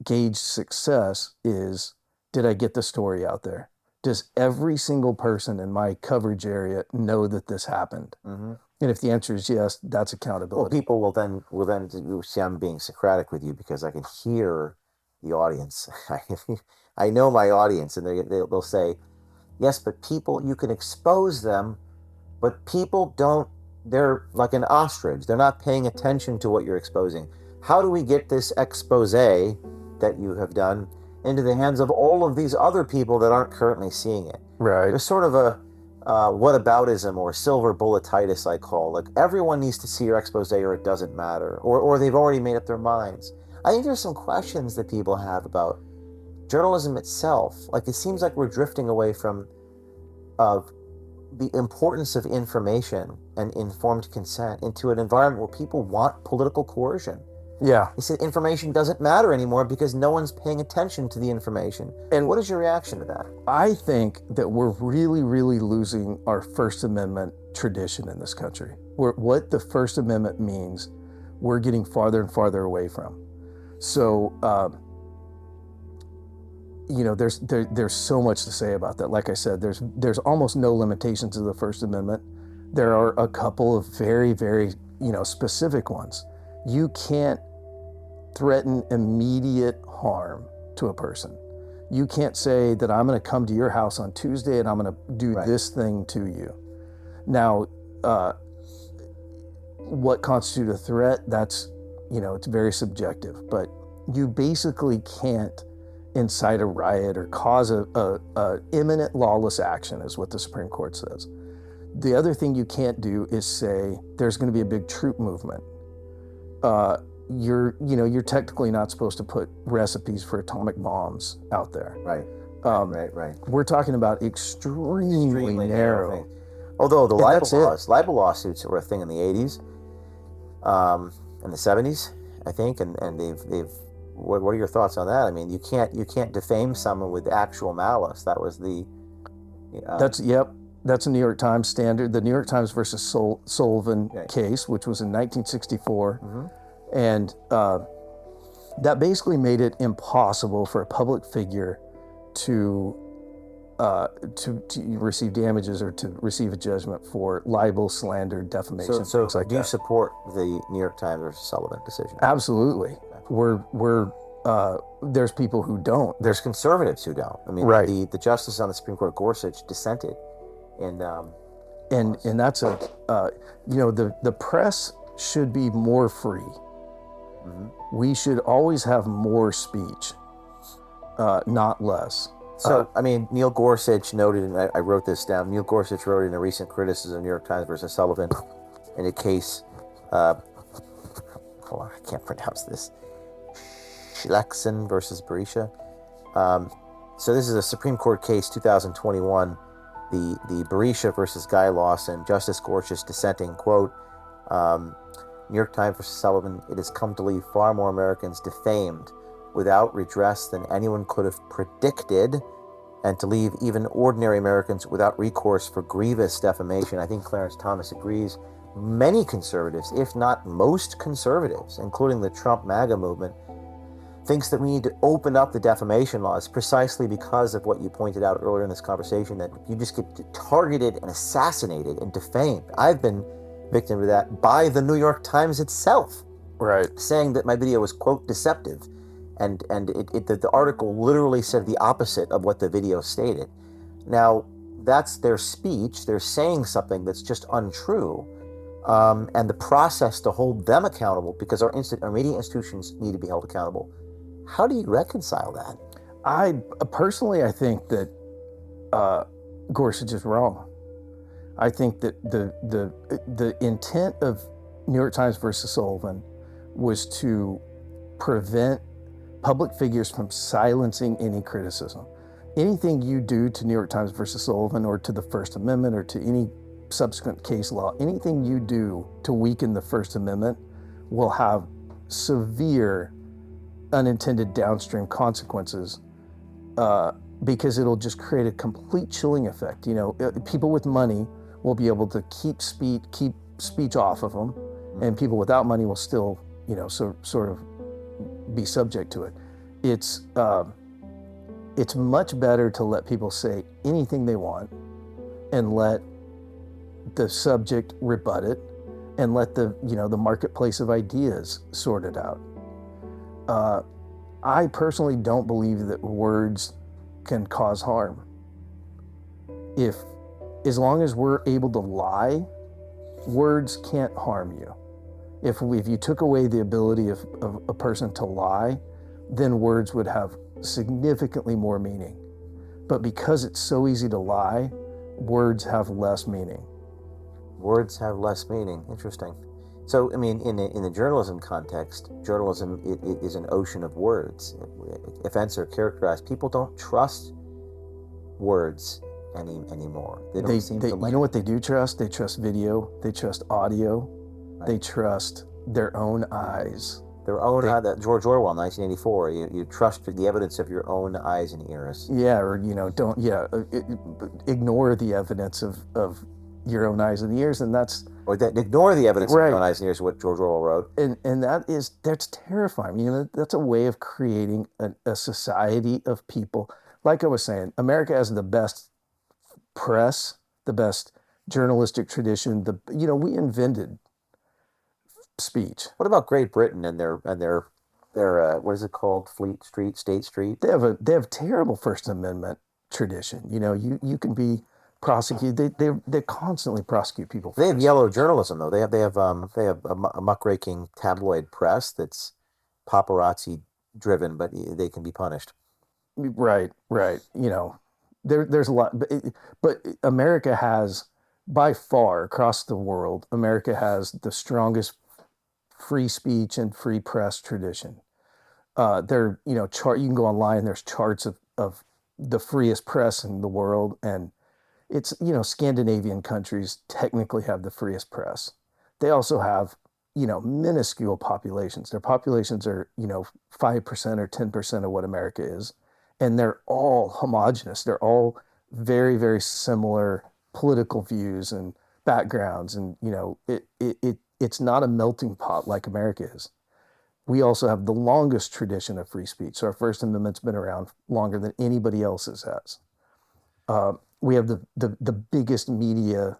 gauge success is, did I get the story out there? Does every single person in my coverage area know that this happened? Mm-hmm. And if the answer is yes, that's accountability. Well, people will then see I'm being Socratic with you because I can hear the audience. I know my audience, and they'll say, yes, but people, you can expose them, but people don't, they're like an ostrich. They're not paying attention to what you're exposing. How do we get this expose that you have done into the hands of all of these other people that aren't currently seeing it? Right. There's sort of a whataboutism or silver bulletitis, I call. Like, everyone needs to see your expose or it doesn't matter, or they've already made up their minds. I think there's some questions that people have about journalism itself. Like, it seems like we're drifting away from the importance of information and informed consent into an environment where people want political coercion. Yeah. He said information doesn't matter anymore because no one's paying attention to the information. And what is your reaction to that? I think that we're really, really losing our First Amendment tradition in this country. What the First Amendment means, we're getting farther and farther away from. So, there's so much to say about that. Like I said, there's almost no limitations to the First Amendment. There are a couple of very, very, specific ones. You can't threaten immediate harm to a person. You can't say that I'm going to come to your house on Tuesday and I'm going to do this thing to you. Now, what constitutes a threat, that's, it's very subjective, but you basically can't incite a riot or cause a imminent lawless action, is what the Supreme Court says. The other thing you can't do is say there's going to be a big troop movement. You're technically not supposed to put recipes for atomic bombs out there. Right. We're talking about extremely narrow thing. Although the libel lawsuits were a thing in the 80s, in the 70s, I think, and they've. What are your thoughts on that? I mean, you can't defame someone with actual malice. That was the. That's a New York Times standard. The New York Times versus Sullivan case, which was in 1964, and that basically made it impossible for a public figure to receive damages or to receive a judgment for libel, slander, defamation, things like that. Do you support the New York Times versus Sullivan decision? Absolutely. There's people who don't. There's conservatives who don't. I mean, the justice on the Supreme Court, Gorsuch, dissented, and that's the press should be more free. Mm-hmm. We should always have more speech, not less. So, Neil Gorsuch noted, and I wrote this down, Neil Gorsuch wrote in a recent criticism of New York Times versus Sullivan in a case, hold on, I can't pronounce this, Schlexen versus Berisha. So this is a Supreme Court case, 2021, the Berisha versus Guy Lawson, Justice Gorsuch dissenting, quote, New York Times versus Sullivan, it has come to leave far more Americans defamed without redress than anyone could have predicted, and to leave even ordinary Americans without recourse for grievous defamation. I think Clarence Thomas agrees. Many conservatives, if not most conservatives, including the Trump MAGA movement, thinks that we need to open up the defamation laws precisely because of what you pointed out earlier in this conversation, that you just get targeted and assassinated and defamed. I've been victim to that by the New York Times itself, saying that my video was, quote, deceptive. And the article literally said the opposite of what the video stated. Now, that's their speech. They're saying something that's just untrue. And the process to hold them accountable, because our media institutions need to be held accountable. How do you reconcile that? I think that Gorsuch is wrong. I think that the intent of New York Times versus Sullivan was to prevent public figures from silencing any criticism. Anything you do to New York Times versus Sullivan or to the First Amendment or to any subsequent case law, anything you do to weaken the First Amendment will have severe unintended downstream consequences, because it'll just create a complete chilling effect. People with money will be able to keep speech off of them, and people without money will still, sort of be subject to it. It's much better to let people say anything they want and let the subject rebut it and let the marketplace of ideas sort it out. I personally don't believe that words can cause harm. As long as we're able to lie, words can't harm you. If you took away the ability of a person to lie, then words would have significantly more meaning. But because it's so easy to lie, words have less meaning. Words have less meaning. Interesting. So, I mean, in the journalism context, journalism is an ocean of words. Events are characterized. People don't trust words anymore. They don't seem to like. You know what they do trust? They trust video. They trust audio. Right. They trust their own eyes. Their own that George Orwell, 1984. You trust the evidence of your own eyes and ears. Yeah, or ignore the evidence of your own eyes and ears, and that's ignore the evidence of your own eyes and ears. What George Orwell wrote, and that's terrifying. That's a way of creating a society of people. Like I was saying, America has the best press, the best journalistic tradition. We invented speech. What about Great Britain and their what is it called? State Street? They have terrible First Amendment tradition. You can be prosecuted. They constantly prosecute people. They have yellow journalism though. They have a muckraking tabloid press that's paparazzi driven, but they can be punished. Right. There's a lot, but America has, by far across the world, America has the strongest free speech and free press tradition. You can go online and there's charts of the freest press in the world, and it's, Scandinavian countries technically have the freest press. They also have, minuscule populations. Their populations are, 5% or 10% of what America is, and they're all homogenous. They're all very, very similar political views and backgrounds, and it's not a melting pot like America is. We also have the longest tradition of free speech. So our First Amendment's been around longer than anybody else's has. We have the biggest media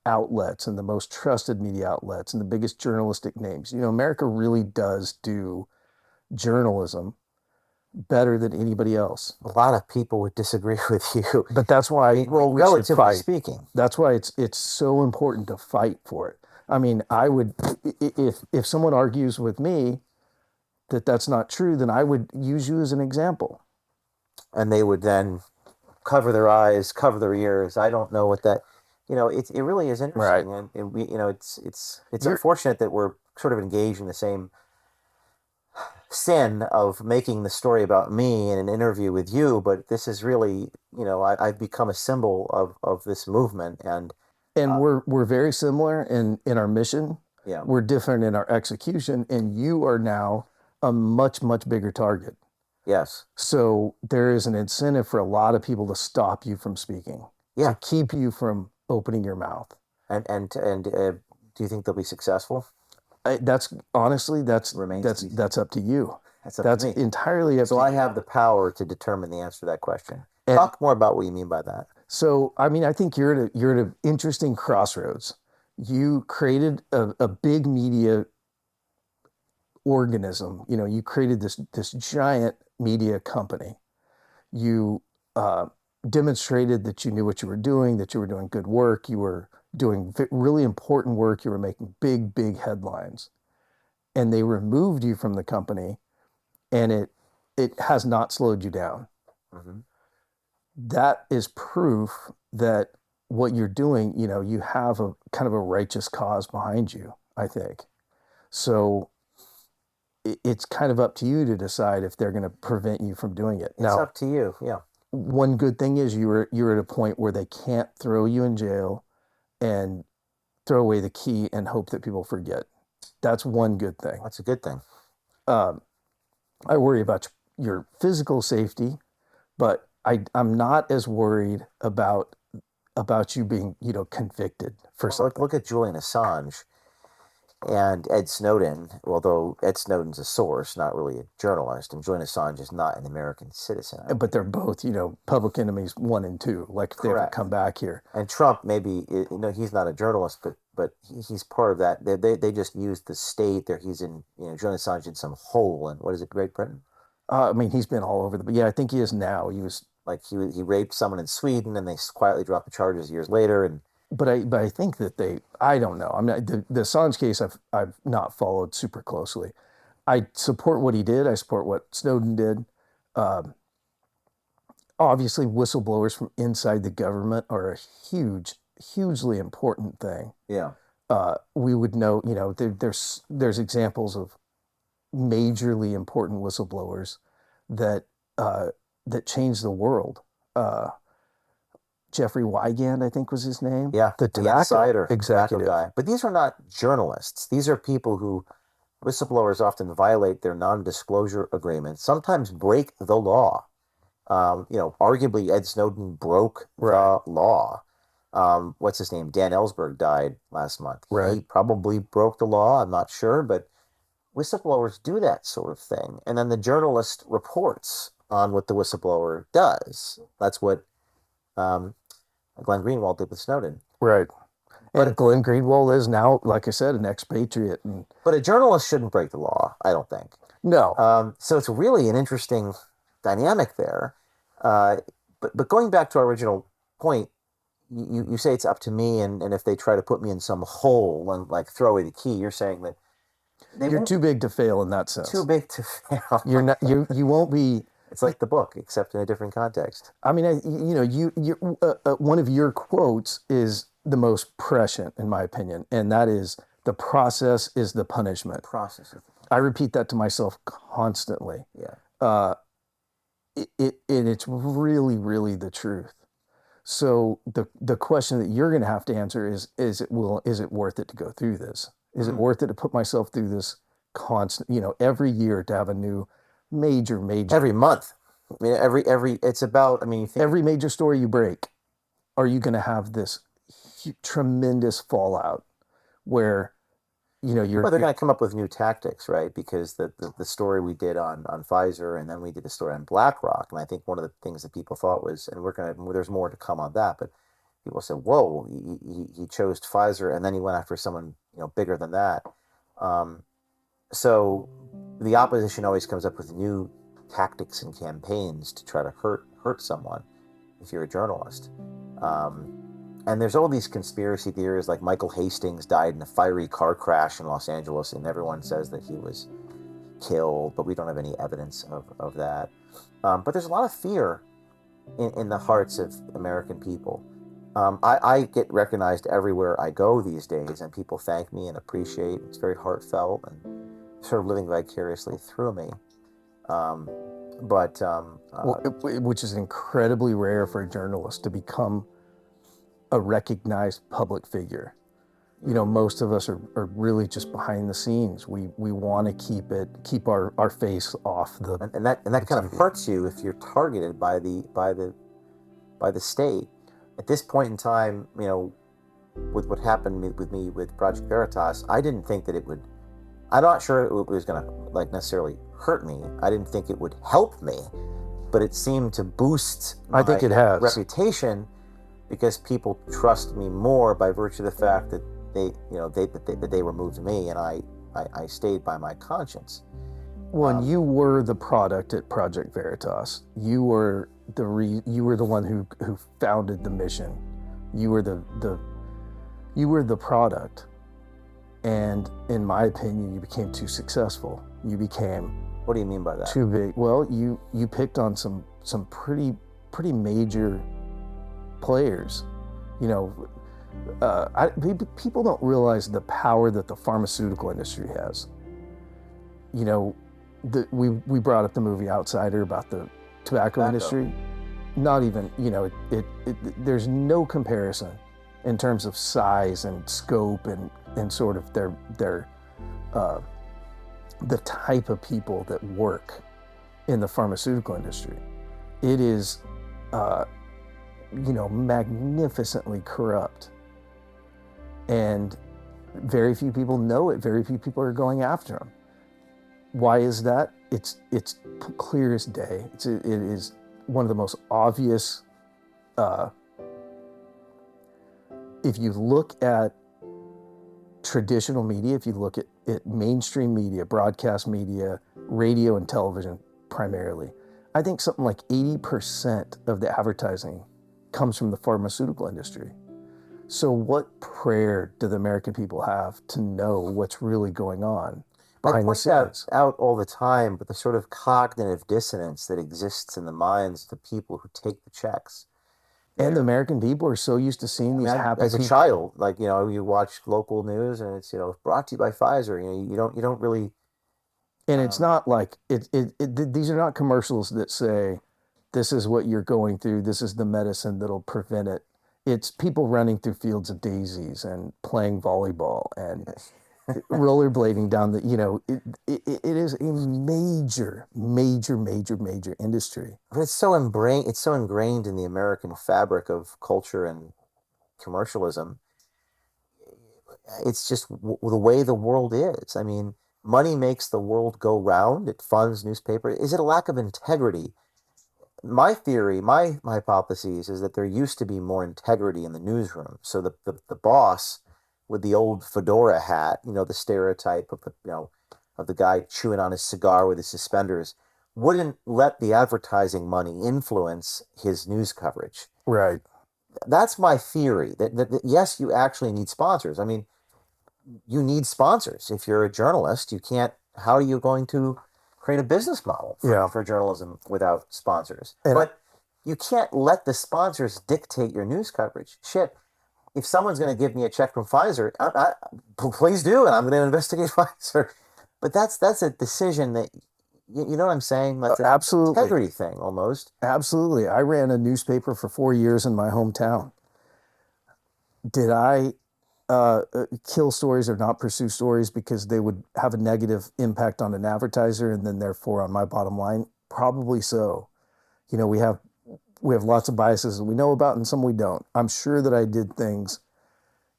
outlets and the most trusted media outlets and the biggest journalistic names. America really does do journalism better than anybody else. A lot of people would disagree with you, but that's why. Relatively speaking, that's why it's so important to fight for it. I mean, I would, if someone argues with me that that's not true, then I would use you as an example. And they would then cover their eyes, cover their ears. I don't know what that. It really is interesting, right. And we, it's unfortunate that we're sort of engaged in the same sin of making the story about me in an interview with you, but this is really, I've become a symbol of this movement, and we're very similar in our mission. Yeah, we're different in our execution, and you are now a much, much bigger target. Yes. So there is an incentive for a lot of people to stop you from speaking. Yeah. To keep you from opening your mouth. And do you think they'll be successful? That's honestly, that's up to you. That's to me. Entirely up to you. So I have the power to determine the answer to that question. Talk more about what you mean by that. So, I mean, I think you're at an interesting crossroads. You created a big media organism. You created this giant media company. You demonstrated that you knew what you were doing, that you were doing good work. You were doing really important work. You were making big, big headlines, and they removed you from the company, and it has not slowed you down. Mm-hmm. That is proof that what you're doing, you have a kind of a righteous cause behind you, I think. So it's kind of up to you to decide if they're going to prevent you from doing it. It's up to you, yeah. One good thing is you're at a point where they can't throw you in jail and throw away the key and hope that people forget. That's one good thing. That's a good thing. I worry about your physical safety, but I'm not as worried about you being, convicted for something. Look at Julian Assange and Ed Snowden, although Ed Snowden's a source, not really a journalist, and Julian Assange is not an American citizen. But they're both, public enemies 1 and 2, like if they ever come back here. And Trump, maybe, he's not a journalist, but he's part of that. They just used the state there. He's in, Julian Assange in some hole in, what is it, Great Britain? I mean, he's been all over I think he is now. He was Like he raped someone in Sweden, and they quietly dropped the charges years later. And But I think that I don't know. I'm not the Assange case. I've not followed super closely. I support what he did. I support what Snowden did. Obviously, whistleblowers from inside the government are a hugely important thing. yeah, We would know, there's examples of majorly important whistleblowers that that changed the world. Jeffrey Wigand, I think was his name. yeah, The tobacco insider, tobacco executive. guy. But these are not journalists. These are people who whistleblowers often violate their non-disclosure agreements, sometimes break the law. Arguably Ed Snowden broke the law. What's his name? Dan Ellsberg died last month. Right. He probably broke the law. I'm not sure, but whistleblowers do that sort of thing. And then the journalist reports on what the whistleblower does. That's what Glenn Greenwald did with Snowden. Right. And Glenn Greenwald is now, like I said, an expatriate. But a journalist shouldn't break the law, I don't think. No. So it's really an interesting dynamic there. But going back to our original point, you say it's up to me, and if they try to put me in some hole and like throw away the key, you're saying that You're too big to fail in that sense. too big to fail. You're not. You won't be. It's like the book, except in a different context. I mean, one of your quotes is the most prescient, in my opinion, and that is, "The process is the punishment." Process. I repeat that to myself constantly. Yeah. It's really, really the truth. So the question that you're going to have to answer is it worth it to go through this? Is it worth it to put myself through this constant, every year to have a new major Every month. I mean, it's about, you think, every major story you break, are you going to have this tremendous fallout where, you're. well, they're going to come up with new tactics, right? Because the story we did on Pfizer, and then we did a story on BlackRock, and I think one of the things that people thought was, and there's more to come on that, but people said, whoa, he chose Pfizer, and then he went after someone bigger than that. So the opposition always comes up with new tactics and campaigns to try to hurt someone if you're a journalist. And there's all these conspiracy theories, like Michael Hastings died in a fiery car crash in Los Angeles, and everyone says that he was killed, but we don't have any evidence of that. But there's a lot of fear in the hearts of American people. I get recognized everywhere I go these days, and people thank me and appreciate. It's very heartfelt and sort of living vicariously through me. Which is incredibly rare for a journalist to become a recognized public figure. Most of us are really just behind the scenes. We want to keep our face off the and that kind of hurts you if you're targeted by the state. At this point in time, with what happened with me with Project Veritas, I didn't think that it would. I'm not sure it was going to necessarily hurt me. I didn't think it would help me, but it seemed to boost my reputation, because people trust me more by virtue of the fact that they removed me, and I stayed by my conscience. When you were the product at Project Veritas, you were the one who founded the mission. You were the product, and in my opinion, you became too successful. You became. What do you mean by that? Too big. Well, you picked on some pretty major players. People don't realize the power that the pharmaceutical industry has. We brought up the movie Outsider about the tobacco industry. Not even, there's no comparison in terms of size and scope and sort of their the type of people that work in the pharmaceutical industry. It is magnificently corrupt, and very few people know it. Very few people are going after them. Why is that? It's clear as day. It is one of the most obvious. If you look at traditional media, if you look at mainstream media, broadcast media, radio and television primarily, I think something like 80% of the advertising comes from the pharmaceutical industry. So what prayer do the American people have to know what's really going on I behind the point that scenes? out all the time, but the sort of cognitive dissonance that exists in the minds of the people who take the checks. And the American people are so used to seeing these happy As a people. child, like, you watch local news and it's, brought to you by Pfizer. You don't really. And it's not like these are not commercials that say, this is what you're going through, this is the medicine that'll prevent it. It's people running through fields of daisies and playing volleyball and rollerblading down it is a major, major, major, major industry. But it's so ingrained in the American fabric of culture and commercialism. It's just the way the world is. I mean, money makes the world go round. It funds newspaper. Is it a lack of integrity? My theory, my hypothesis is that there used to be more integrity in the newsroom. So the boss with the old fedora hat, the stereotype of the guy chewing on his cigar with his suspenders, wouldn't let the advertising money influence his news coverage. Right. That's my theory. That yes, you actually need sponsors. I mean, you need sponsors. If you're a journalist, you can't. How are you going to create a business model for journalism without sponsors? But you can't let the sponsors dictate your news coverage. Shit, if someone's going to give me a check from Pfizer, please do, and I'm going to investigate Pfizer. But that's a decision that you know what I'm saying? That's an absolutely integrity thing almost. Absolutely. I ran a newspaper for 4 years in my hometown. Did I kill stories or not pursue stories because they would have a negative impact on an advertiser and then therefore on my bottom line? Probably so. We have lots of biases that we know about and some we don't. I'm sure that I did things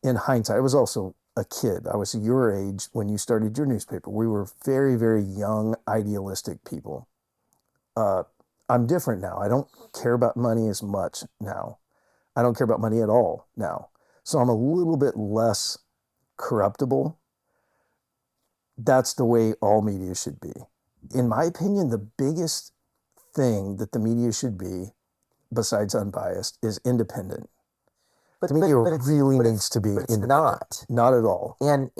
in hindsight. I was also a kid. I was your age when you started your newspaper. We were very, very young, idealistic people. I'm different now. I don't care about money as much now. I don't care about money at all now. So I'm a little bit less corruptible. That's the way all media should be. In my opinion, the biggest thing that the media should be, besides unbiased, is independent. But to me, it really needs to be independent. Not at all. And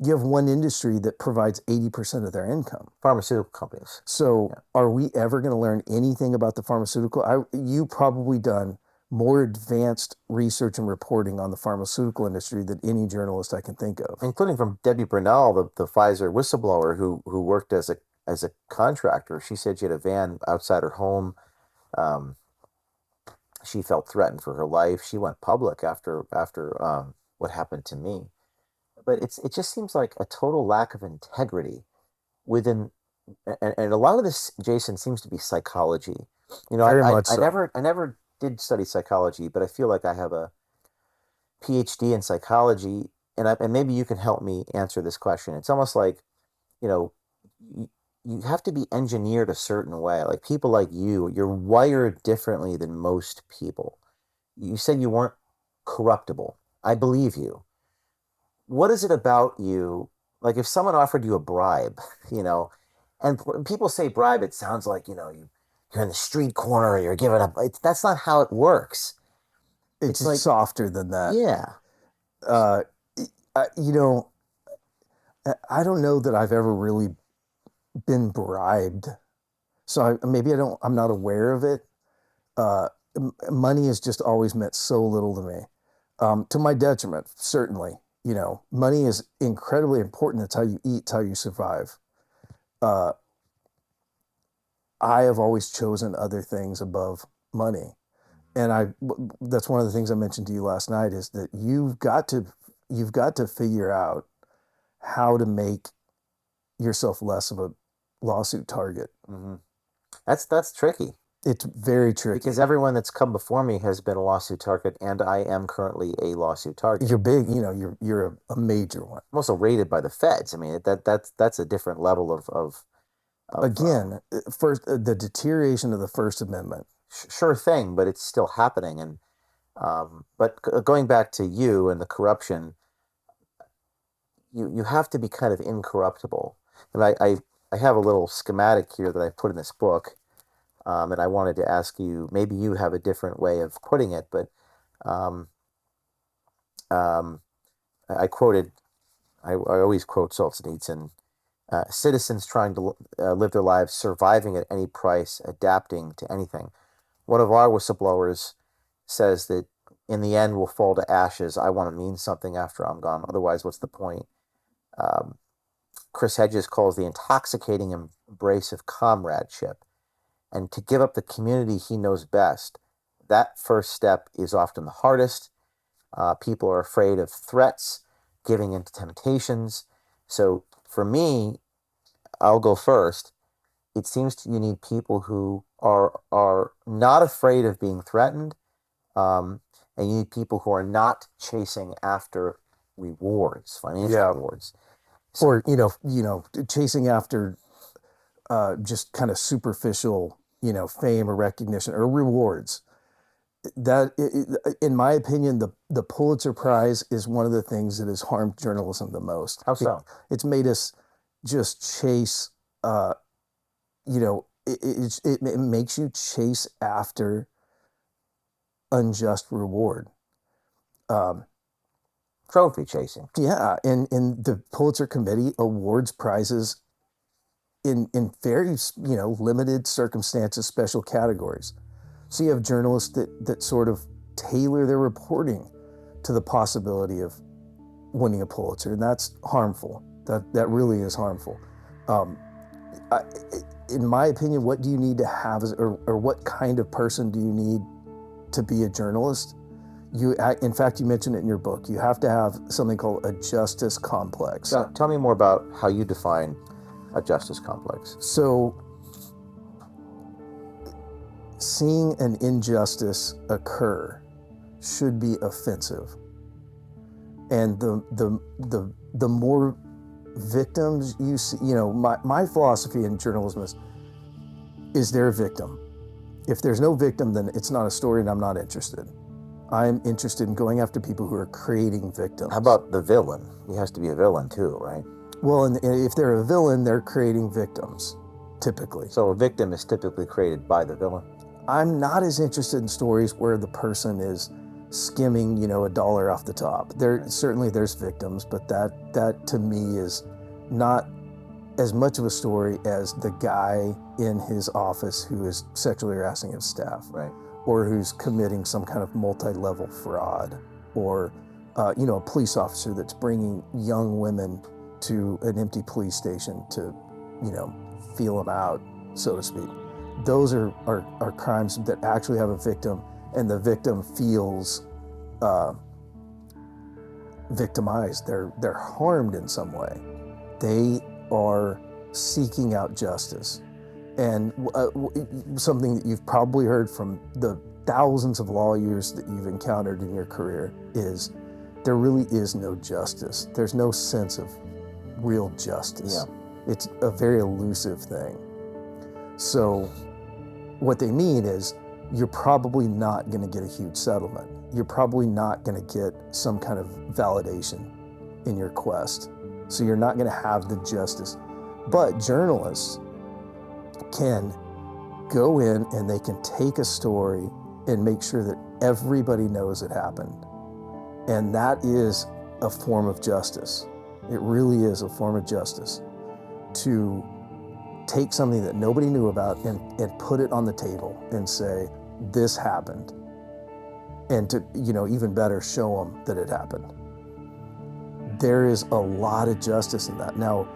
you have one industry that provides 80% of their income. Pharmaceutical companies. So are we ever going to learn anything about the pharmaceutical? You probably done more advanced research and reporting on the pharmaceutical industry than any journalist I can think of. Including from Debbie Brunel, the Pfizer whistleblower who worked as a contractor. She said she had a van outside her home. She felt threatened for her life. She went public after what happened to me. But it just seems like a total lack of integrity within, and a lot of this, Jason, seems to be psychology. Very much so. I never did study psychology, but I feel like I have a PhD in psychology, and maybe you can help me answer this question. It's almost like, you have to be engineered a certain way. Like people like you're wired differently than most people. You said you weren't corruptible. I believe you. What is it about you? Like if someone offered you a bribe, and people say bribe, it sounds like, you're in the street corner, you're giving up. That's not how it works. It's like softer than that. Yeah. I don't know that I've ever really been bribed. So I'm not aware of it. Money has just always meant so little to me. To my detriment, certainly. Money is incredibly important. It's how you eat, it's how you survive. I have always chosen other things above money. And that's one of the things I mentioned to you last night is that you've got to figure out how to make yourself less of a lawsuit target. Mm-hmm. That's tricky. It's very tricky. Because everyone that's come before me has been a lawsuit target, and I am currently a lawsuit target. You're big, you're a major one. I'm also rated by the feds. I mean, that's a different level of again, first the deterioration of the First Amendment. Sure thing, but it's still happening. And but going back to you and the corruption, you have to be kind of incorruptible. And I have a little schematic here that I put in this book. And I wanted to ask you, maybe you have a different way of putting it, but um, um, I quoted, I always quote Solzhenitsyn, citizens trying to live their lives, surviving at any price, adapting to anything. One of our whistleblowers says that in the end we'll fall to ashes. I want to mean something after I'm gone. Otherwise, what's the point? Um, Chris Hedges calls the intoxicating embrace of comradeship, and to give up the community he knows best. That first step is often the hardest. People are afraid of threats, giving into temptations. So for me, I'll go first. It seems you need people who are not afraid of being threatened, and you need people who are not chasing after rewards, financial Yeah. rewards. Or chasing after just kind of superficial, fame or recognition or rewards. That, in my opinion, the Pulitzer Prize is one of the things that has harmed journalism the most. How so? It's made us just chase. It makes you chase after unjust reward. Trophy chasing. Yeah, and the Pulitzer Committee awards prizes in very limited circumstances, special categories. So you have journalists that sort of tailor their reporting to the possibility of winning a Pulitzer, and that's harmful. That really is harmful. In my opinion, what do you need to have, or what kind of person do you need to be a journalist? In fact, you mentioned it in your book. You have to have something called a justice complex. So tell me more about how you define a justice complex. So, seeing an injustice occur should be offensive, and the more victims you see, my philosophy in journalism is there a victim? If there's no victim, then it's not a story, and I'm not interested. I'm interested in going after people who are creating victims. How about the villain? He has to be a villain too, right? Well, and if they're a villain, they're creating victims, typically. So a victim is typically created by the villain? I'm not as interested in stories where the person is skimming, $1 off the top. Certainly there's victims, but that to me is not as much of a story as the guy in his office who is sexually harassing his staff. Right. Or who's committing some kind of multi-level fraud, or a police officer that's bringing young women to an empty police station to, feel them out, so to speak. Those are crimes that actually have a victim, and the victim feels victimized. They're harmed in some way. They are seeking out justice. And something that you've probably heard from the thousands of lawyers that you've encountered in your career is there really is no justice. There's no sense of real justice. Yeah. It's a very elusive thing. So what they mean is you're probably not going to get a huge settlement. You're probably not going to get some kind of validation in your quest. So you're not going to have the justice. But journalists can go in and they can take a story and make sure that everybody knows it happened. And that is a form of justice. It really is a form of justice to take something that nobody knew about and put it on the table and say, this happened. And to, even better, show them that it happened. There is a lot of justice in that. Now,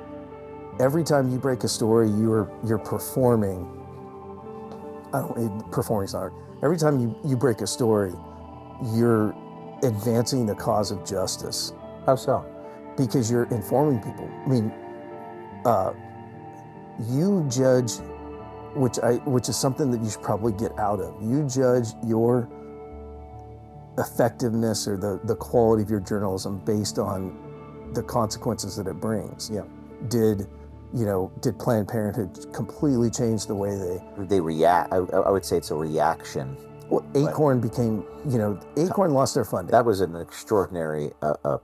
every time you break a story, you're performing. Performing's not hard. Every time you break a story, you're advancing the cause of justice. How so? Because you're informing people. I mean, you judge, which is something that you should probably get out of. You judge your effectiveness or the quality of your journalism based on the consequences that it brings. Yeah. Did Planned Parenthood completely change the way they react? I would say it's a reaction. Well, Acorn became, Acorn lost their funding. That was an extraordinary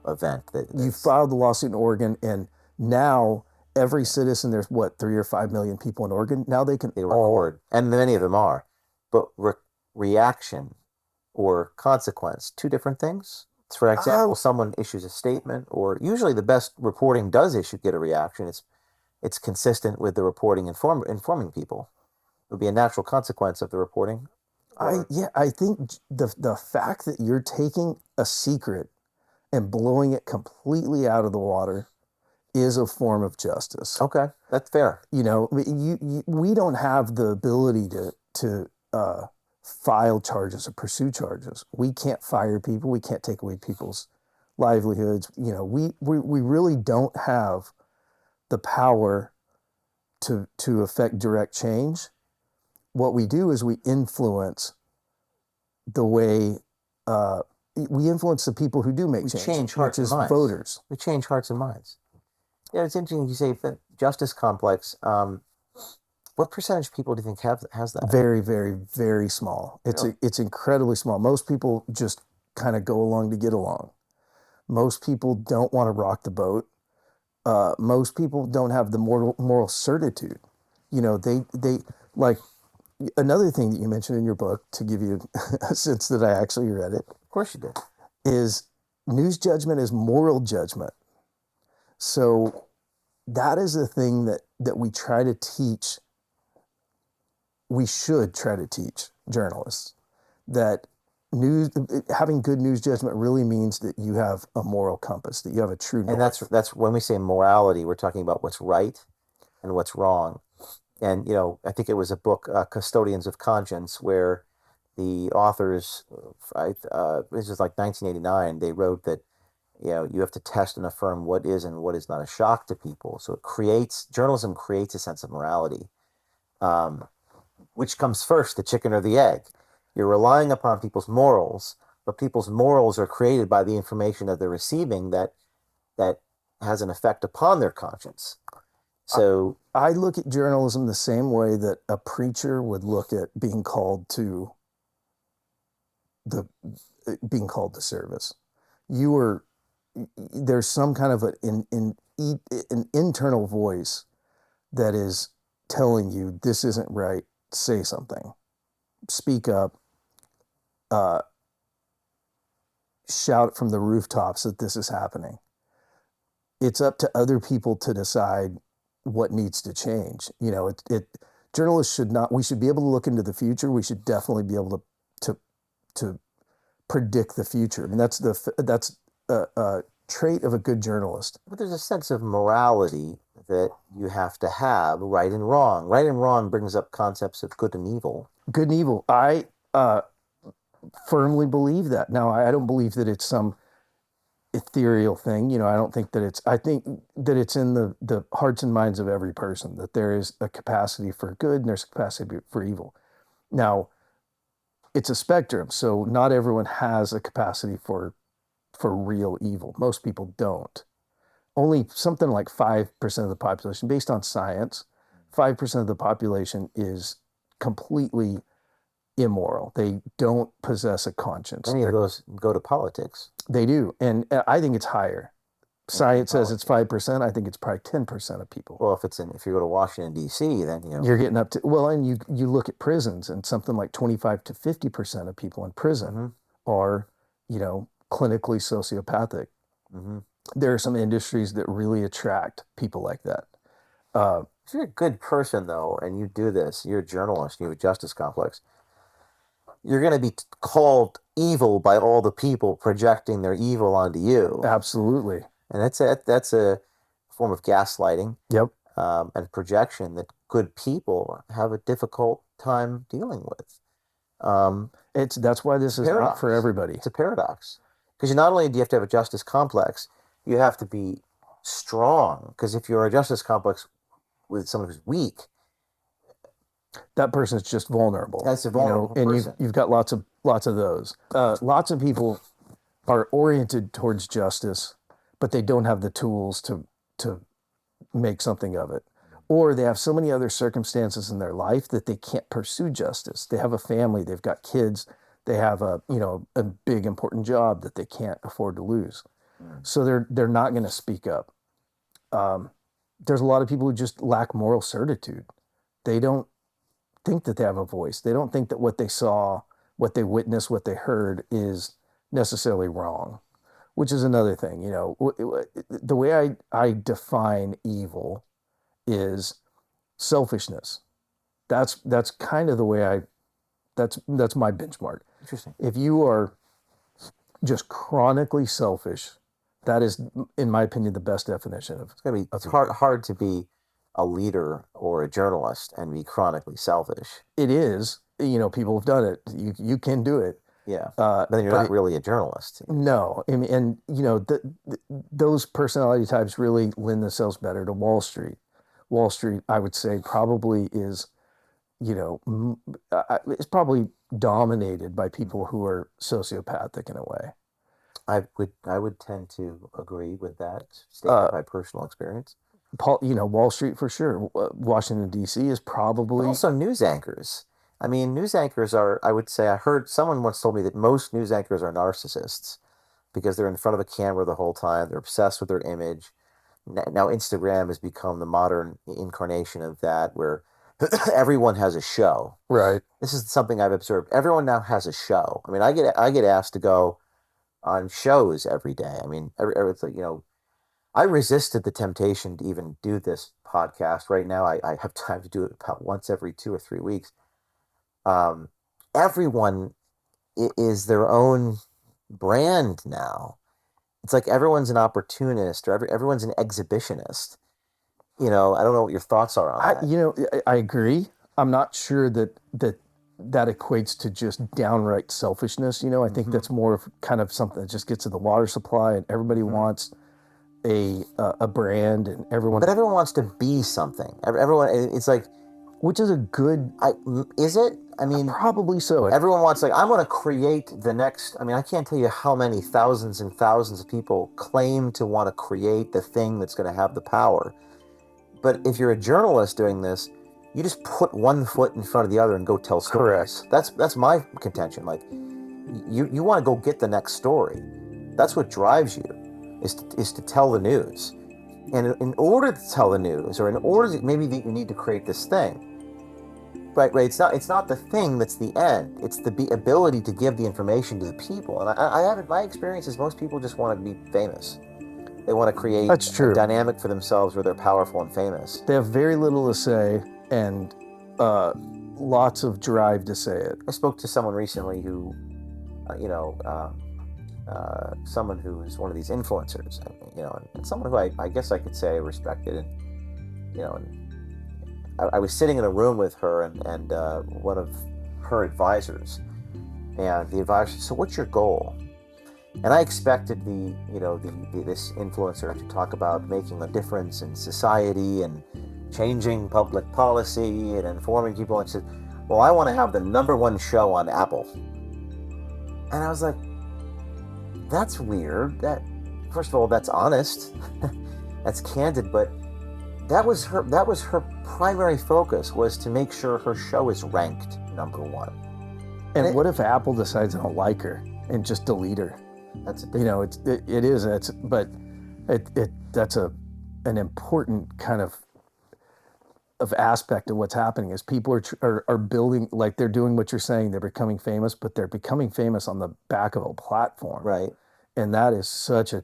event. You filed the lawsuit in Oregon, and now every citizen, there's what, 3 or 5 million people in Oregon. Now they can They all, record, and many of them are, but reaction or consequence, two different things. For example, someone issues a statement, or usually the best reporting does get a reaction. It's consistent with the reporting informing people. It would be a natural consequence of the reporting. I think the fact that you're taking a secret and blowing it completely out of the water is a form of justice. Okay, that's fair. You know, we don't have the ability to file charges or pursue charges. We can't fire people. We can't take away people's livelihoods. You know, we really don't have the power to affect direct change. What we do is we influence the way we influence the people who do make change, hearts which is and minds. voters. We change hearts and minds. Yeah, it's interesting you say that justice complex. What percentage of people do you think has that? Very, very, very small. It's incredibly small. Most people just kind of go along to get along. Most people don't want to rock the boat. Most people don't have the moral certitude. You know, they like another thing that you mentioned in your book, to give you a sense that I actually read it. Of course you did. Is news judgment is moral judgment. So that is the thing that we try to teach. We should try to teach journalists that having good news judgment really means that you have a moral compass, that you have a true north. And that's when we say morality, we're talking about what's right and what's wrong. And, you know, I think it was a book, Custodians of Conscience, where the authors, this is like 1989, they wrote that, you know, you have to test and affirm what is and what is not a shock to people. So journalism creates a sense of morality. Which comes first, the chicken or the egg? You're relying upon people's morals, but people's morals are created by the information that they're receiving that has an effect upon their conscience. So I look at journalism the same way that a preacher would look at being called to service. There's some kind of an internal voice that is telling you this isn't right. Say something, speak up, shout from the rooftops that this is happening. It's up to other people to decide what needs to change. You know, journalists we should be able to look into the future. We should definitely be able to predict the future. I mean, that's a trait of a good journalist. But there's a sense of morality that you have to have, right and wrong. Right and wrong brings up concepts of good and evil. Good and evil. I firmly believe that. Now, I don't believe that it's some ethereal thing. You know, I think that it's in the hearts and minds of every person, that there is a capacity for good and there's a capacity for evil. Now, it's a spectrum, so not everyone has a capacity for real evil. Most people don't. Only something like 5% of the population, based on science, 5% of the population is completely immoral. They don't possess a conscience. Many of those go to politics. They do. And I think it's higher. Science says it's 5%. I think it's probably 10% of people. Well, if you go to Washington, D.C., then, you know. You're getting up to, well, and you look at prisons, and something like 25 to 50% of people in prison are, you know, clinically sociopathic. Mm-hmm. There are some industries that really attract people like that. If you're a good person, though, and you do this, you're a journalist, you have a justice complex, you're going to be called evil by all the people projecting their evil onto you. Absolutely. And that's a form of gaslighting. Yep. And projection that good people have a difficult time dealing with. That's why this is not for everybody. It's a paradox. Because not only do you have to have a justice complex, you have to be strong. Because if you're a justice complex with someone who's weak, that person is just vulnerable. That's a vulnerable person. And you've got lots of those. Lots of people are oriented towards justice, but they don't have the tools to make something of it. Or they have so many other circumstances in their life that they can't pursue justice. They have a family, they've got kids, they have a big important job that they can't afford to lose. So they're not going to speak up. there's a lot of people who just lack moral certitude. They don't think that they have a voice. They don't think that what they saw, what they witnessed, what they heard is necessarily wrong, which is another thing. The way I define evil is selfishness. That's kind of the way that's my benchmark. Interesting. If you are just chronically selfish, that is, in my opinion, the best definition of. It's hard to be a leader or a journalist and be chronically selfish. It is. People have done it. You can do it. Yeah. But then you're not really a journalist. No. And those personality types really lend themselves better to Wall Street. Wall Street, I would say, probably is, is probably dominated by people who are sociopathic in a way. I would tend to agree with that statement by personal experience. Wall Street for sure. Washington, D.C. is probably... But also news anchors. I mean, news anchors are, I would say, I heard someone once told me that most news anchors are narcissists because they're in front of a camera the whole time. They're obsessed with their image. Now Instagram has become the modern incarnation of that, where everyone has a show. Right. This is something I've observed. Everyone now has a show. I mean, I get asked to go on shows every day. I mean, I resisted the temptation to even do this podcast. Right now, I have time to do it about once every 2 or 3 weeks. Everyone is their own brand now. It's like everyone's an opportunist or everyone's an exhibitionist. I don't know what your thoughts are on that. I agree. I'm not sure that equates to just downright selfishness. I think that's more of kind of something that just gets to the water supply, and everybody wants a brand, and everyone. But everyone wants to be something. Everyone, it's like, which is a good. Is it? I mean, probably so. Everyone wants, I'm going to create the next. I mean, I can't tell you how many thousands and thousands of people claim to want to create the thing that's going to have the power. But if you're a journalist doing this, you just put one foot in front of the other and go tell stories. Correct. That's my contention. Like, you want to go get the next story. That's what drives you, is to tell the news. And in order to tell the news, or in order to, maybe you need to create this thing. Right. It's not the thing that's the end. It's the ability to give the information to the people. And I haven't. My experience is most people just want to be famous. They want to create a dynamic for themselves where they're powerful and famous. They have very little to say and lots of drive to say it. I spoke to someone recently who, someone who is one of these influencers, and someone who I guess I could say I respected, and I was sitting in a room with her and one of her advisors, and the advisor said, "So what's your goal?" And I expected this influencer to talk about making a difference in society and changing public policy and informing people. And she said, "Well, I want to have the #1 show on Apple." And I was like, "That's weird. That, first of all, that's honest, that's candid, but that was her primary focus, was to make sure her show is ranked #1." And what if Apple decides I don't like her and just delete her? That's that's an important kind of aspect of what's happening is people are building, like, they're doing what you're saying, they're becoming famous, but they're becoming famous on the back of a platform. Right. And that is such a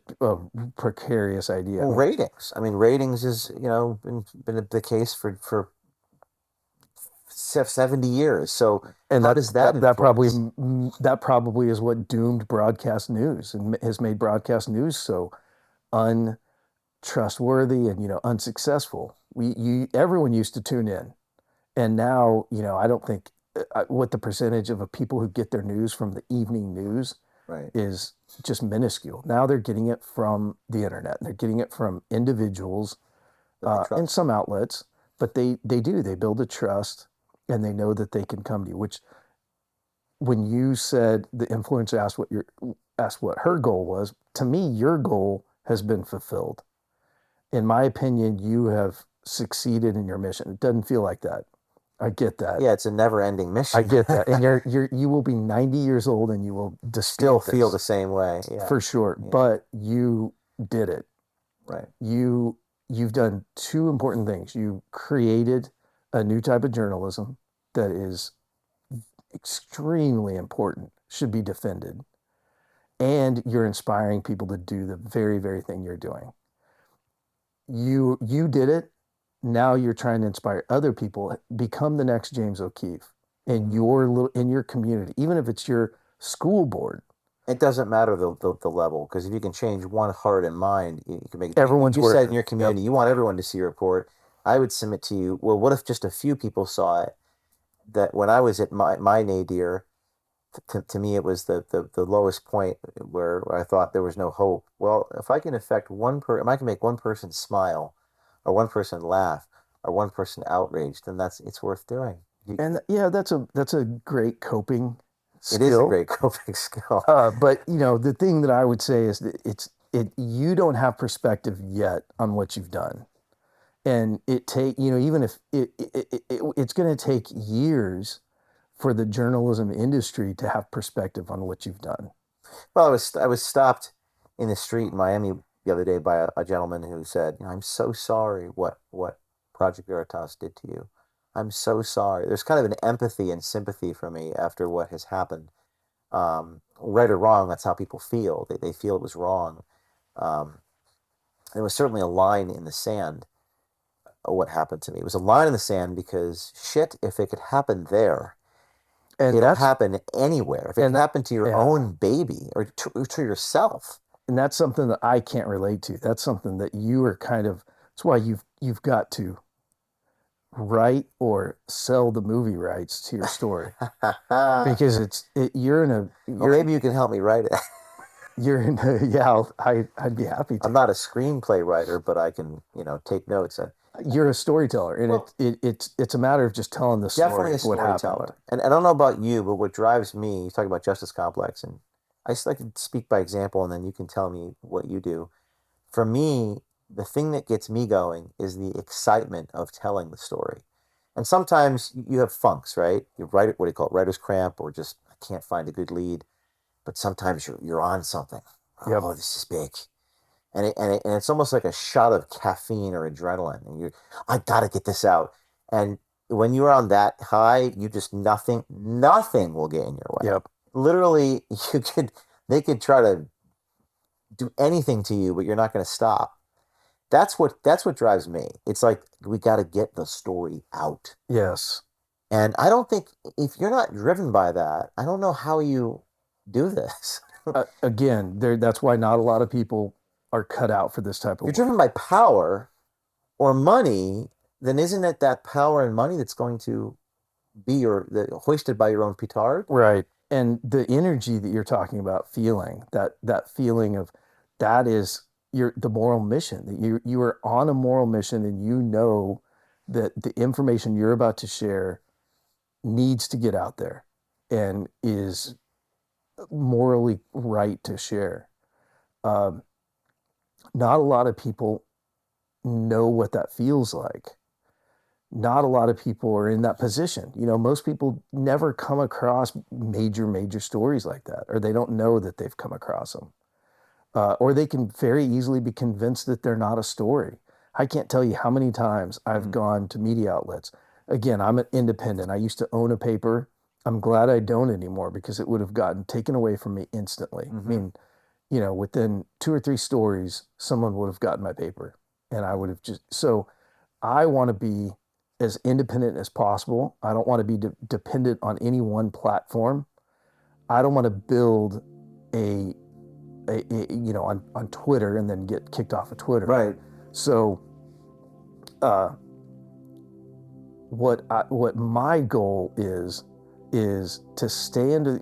precarious idea. Well, ratings. I mean, ratings is, been the case for 70 years. So, and how does that probably is what doomed broadcast news and has made broadcast news so untrustworthy and unsuccessful. Everyone used to tune in, and now I don't think what the percentage of people who get their news from the evening news is just minuscule. Now they're getting it from the internet. They're getting it from individuals in some outlets, but they build a trust, and they know that they can come to you. Which, when you said the influencer asked what her goal was, to me, your goal has been fulfilled. In my opinion, you have succeeded in your mission. It doesn't feel like that. I get that. Yeah, it's a never-ending mission. I get that. And you will be 90 years old and you will still feel the same way. Yeah. For sure. Yeah. But you did it. Right. You you've done two important things. You created a new type of journalism that is extremely important, should be defended, and you're inspiring people to do the very, very thing you're doing. You did it. Now you're trying to inspire other people. Become the next James O'Keefe in your community, even if it's your school board. It doesn't matter the level, because if you can change one heart and mind, you can make Everyone's You worth said it. in your community, you want everyone to see your report. I would submit to you, well, what if just a few people saw it? That when I was at my nadir, to me, it was the lowest point where I thought there was no hope. Well, if I can affect if I can make one person smile, or one person laugh, or one person outraged, then it's worth doing. And yeah, that's a great coping skill. It is a great coping skill. But the thing that I would say is that you don't have perspective yet on what you've done, and even if it's going to take years for the journalism industry to have perspective on what you've done. Well, I was stopped in the street in Miami the other day by a gentleman who said, "I'm so sorry what Project Veritas did to you. I'm so sorry." There's kind of an empathy and sympathy for me after what has happened. Right or wrong, that's how people feel. They feel it was wrong. There was certainly a line in the sand of what happened to me. It was a line in the sand because shit, if it could happen there, it'll happen anywhere. If it can happen to your own baby or to yourself. And that's something that I can't relate to. That's something that you are that's why you've got to write or sell the movie rights to your story. Because maybe you can help me write it. I'd be happy to. I'm not a screenplay writer, but I can, take notes. You're a storyteller, and it's a matter of just telling the story. Definitely a storyteller. And I don't know about you, but what drives me, you talk about justice complex, and I just like to speak by example, and then you can tell me what you do. For me, the thing that gets me going is the excitement of telling the story. And sometimes you have funks, right? You write it, what do you call it, writer's cramp, or just I can't find a good lead. But sometimes you're on something. Yep. Oh, this is big. And it's almost like a shot of caffeine or adrenaline. And I got to get this out. And when you're on that high, you just nothing will get in your way. Yep. Literally, they could try to do anything to you, but you're not going to stop. That's what drives me. It's like, we got to get the story out. Yes. And I don't think, if you're not driven by that, I don't know how you do this. Again, that's why not a lot of people are cut out for this type of work. You're driven by power or money, then isn't it that power and money that's going to be hoisted by your own petard? Right. And the energy that you're talking about, feeling that feeling of, that is the moral mission, that you are on a moral mission, and you know that the information you're about to share needs to get out there and is morally right to share. Not a lot of people know what that feels like. Not a lot of people are in that position. Most people never come across major stories like that, or they don't know that they've come across them. Or they can very easily be convinced that they're not a story. I can't tell you how many times I've gone to media outlets. Again, I'm an independent. I used to own a paper. I'm glad I don't anymore, because it would have gotten taken away from me instantly. Mm-hmm. I mean, within 2 or 3 stories, someone would have gotten my paper, and I would have so I want to be as independent as possible. I don't want to be dependent on any one platform. I don't want to build on Twitter and then get kicked off of Twitter. Right. So, what my goal is to stay under,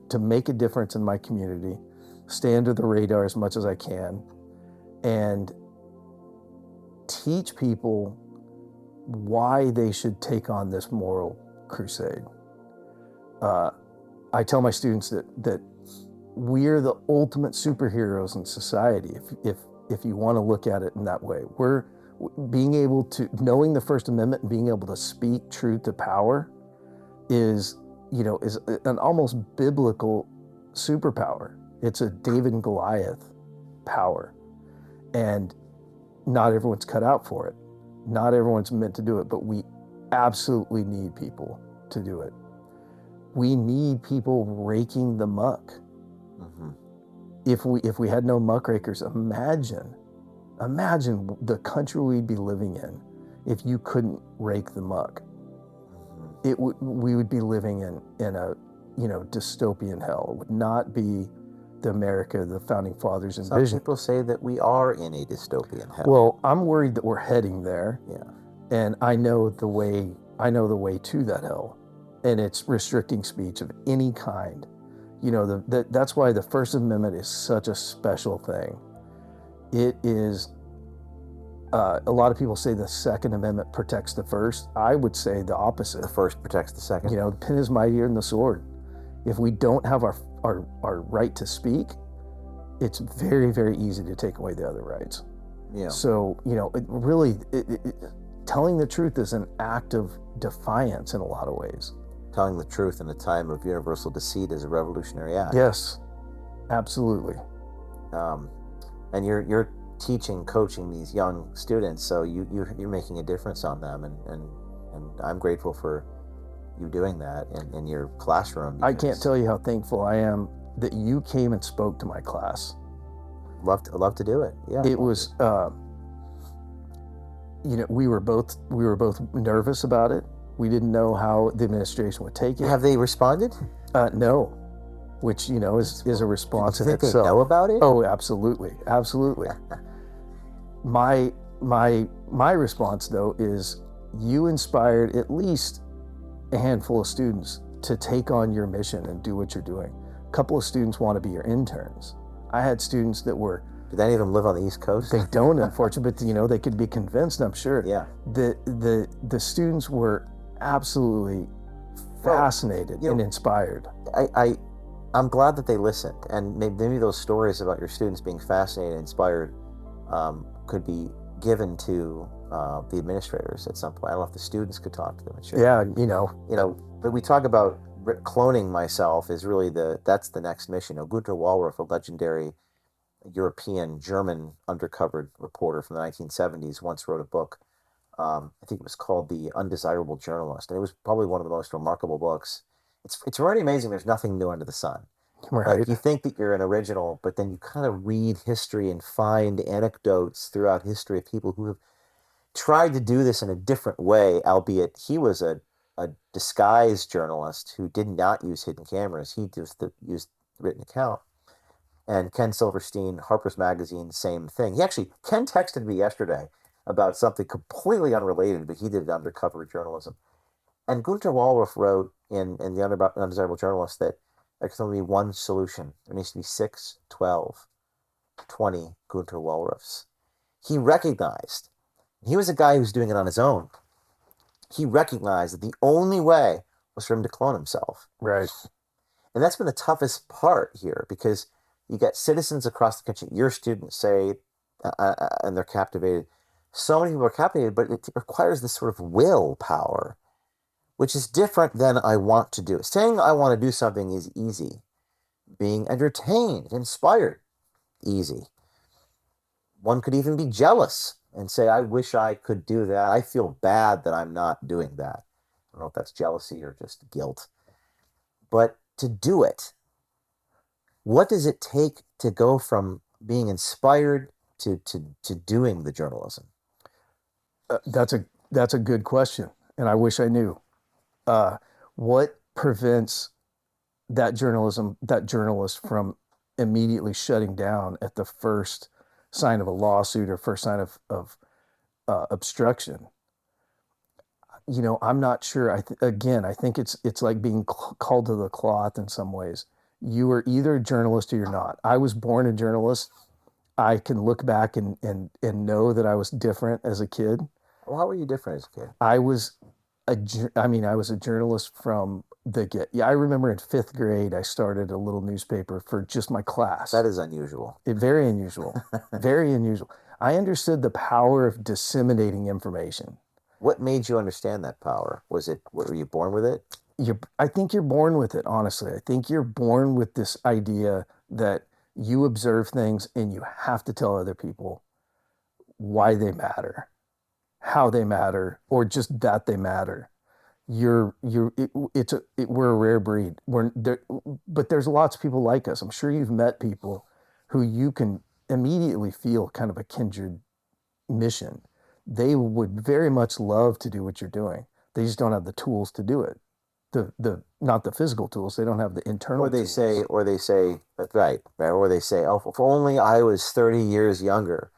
to make a difference in my community, stay under the radar as much as I can, and teach people why they should take on this moral crusade. I tell my students that we're the ultimate superheroes in society. If you want to look at it in that way, we're being able to, knowing the First Amendment and being able to speak truth to power is an almost biblical superpower. It's a David and Goliath power. And not everyone's cut out for it. Not everyone's meant to do it, but we absolutely need people to do it. We need people raking the muck. Mm-hmm. If we had no muckrakers, imagine the country we'd be living in if you couldn't rake the muck. We would be living in a dystopian hell. It would not be the America the founding fathers envisioned. Some people say that we are in a dystopian hell. Well, I'm worried that we're heading there. Yeah. And I know the way to that hell, and it's restricting speech of any kind. That's why the First Amendment is such a special thing. It is. A lot of people say the Second Amendment protects the First. I would say the opposite. The First protects the Second. The pen is mightier than the sword. If we don't have our right to speak, it's very, very easy to take away the other rights. Yeah. So, telling the truth is an act of defiance in a lot of ways. Telling the truth in a time of universal deceit is a revolutionary act. Yes, absolutely. And you're teaching, coaching these young students, so you're making a difference on them, and I'm grateful for you doing that in your classroom. I can't tell you how thankful I am that you came and spoke to my class. Love to do it. Yeah. It was we were both nervous about it. We didn't know how the administration would take it. Have they responded? No, which is a response in They itself. know about it? Oh, absolutely. My response though is you inspired at least a handful of students to take on your mission and do what you're doing. A couple of students want to be your interns. I had students that were. Did any of them live on the East Coast? They don't, unfortunately, but they could be convinced, I'm sure. Yeah. The students were absolutely fascinated and inspired. I'm glad that they listened, and maybe those stories about your students being fascinated and inspired could be given to the administrators at some point. I don't know if the students could talk to them. Yeah, But we talk about cloning myself is really that's the next mission. Günter Wallraff, a legendary European German undercover reporter from the 1970s, once wrote a book. I think it was called The Undesirable Journalist, and it was probably one of the most remarkable books. It's already amazing. There's nothing new under the sun. Right. You think that you're an original, but then you kind of read history and find anecdotes throughout history of people who have tried to do this in a different way, albeit he was a disguised journalist who did not use hidden cameras. He just used written account. And Ken Silverstein, Harper's Magazine, same thing. Ken texted me yesterday about something completely unrelated, but he did undercover journalism. And Günter Wallraff wrote in The Undesirable Journalist that there can only be one solution. There needs to be 6, 12, 20 Günter Wallraffs. He recognized, he was a guy who was doing it on his own. He recognized that the only way was for him to clone himself. Right. And that's been the toughest part here, because you got citizens across the country, your students say, and they're captivated. So many people are captivated, but it requires this sort of willpower, which is different than I want to do it. Saying I want to do something is easy. Being entertained, inspired, easy. One could even be jealous and say, I wish I could do that. I feel bad that I'm not doing that. I don't know if that's jealousy or just guilt. But to do it, what does it take to go from being inspired to doing the journalism? That's a good question, and I wish I knew. What prevents that journalist from immediately shutting down at the first sign of a lawsuit or first sign of obstruction? I'm not sure. I think it's like being called to the cloth in some ways. You are either a journalist or you're not. I was born a journalist. I can look back and know that I was different as a kid. Well, how were you different as a kid? I was a journalist from the get. Yeah, I remember in 5th grade, I started a little newspaper for just my class. That is unusual. Very unusual. Very unusual. I understood the power of disseminating information. What made you understand that power? Were you born with it? I think you're born with it, honestly. I think you're born with this idea that you observe things and you have to tell other people why they matter, how they matter, or just that they matter. We're a rare breed. We're there, but there's lots of people like us. I'm sure you've met people who you can immediately feel kind of a kindred mission. They would very much love to do what you're doing. They just don't have the tools to do it. The not the physical tools. They don't have the internal Or they tools. say, right, right, or they say, oh, if only I was 30 years younger.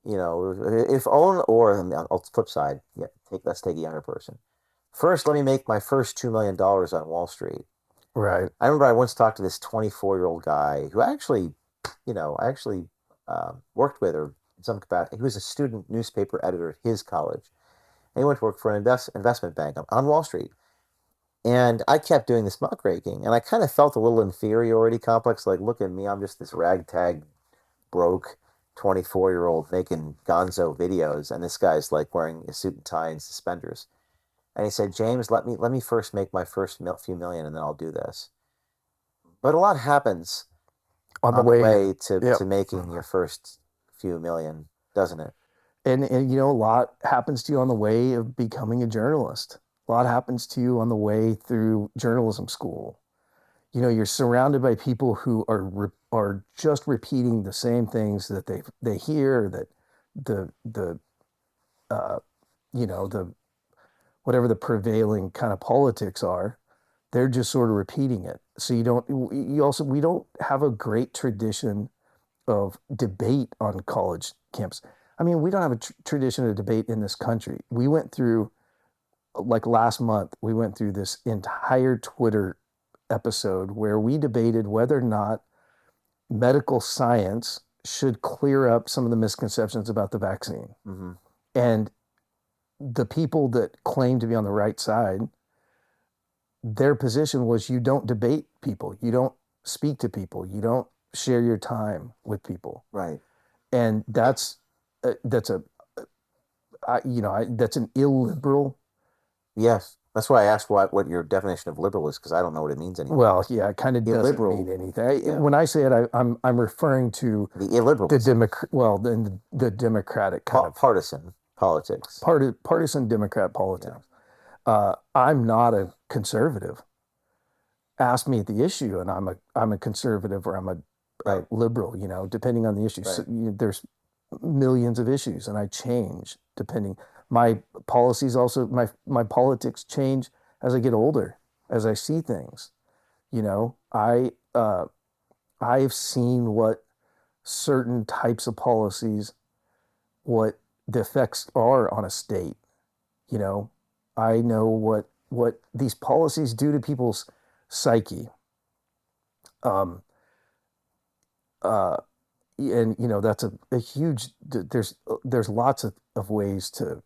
You know, if only, or on the flip side, yeah, let's take a younger person. First, let me make my first $2 million on Wall Street. Right. I remember I once talked to this 24-year-old guy who actually, I actually worked with, or in some capacity. He was a student newspaper editor at his college. And he went to work for an investment bank on Wall Street. And I kept doing this muckraking, and I kind of felt a little inferiority complex. Like, look at me, I'm just this ragtag, broke 24-year-old making gonzo videos, and this guy's like wearing a suit and tie and suspenders. And he said, James, let me first make my first few million, and then I'll do this. But a lot happens On the on the way, way to, yeah. to making your first few million, doesn't it? And a lot happens to you on the way of becoming a journalist. A lot happens to you on the way through journalism school. You're surrounded by people who are just repeating the same things that they hear, that the uh, the whatever the prevailing kind of politics are, they're just sort of repeating it. So we don't have a great tradition of debate on college campus. I mean, we don't have a tradition of debate in this country. We went through, like last month, we went through this entire Twitter episode where we debated whether or not medical science should clear up some of the misconceptions about the vaccine. Mm-hmm. And the people that claim to be on the right side, their position was you don't debate people, you don't speak to people, you don't share your time with people. Right. And that's an illiberal. Yes. That's why I asked what your definition of liberal is, because I don't know what it means anymore. Well, yeah, it kind of doesn't Illiberal. mean anything. Yeah. When I say it, I'm referring to The illiberals. the Democratic kind of partisan politics. partisan Democrat politics. I'm not a conservative. Ask me the issue, and I'm a conservative or I'm a Right. liberal. Depending on the issue. Right. So, there's millions of issues, and I change depending. My policies also my politics change as I get older, as I see things. I've seen what certain types of policies, what the effects are on a state. I know what these policies do to people's psyche. And that's a huge. There's lots of ways to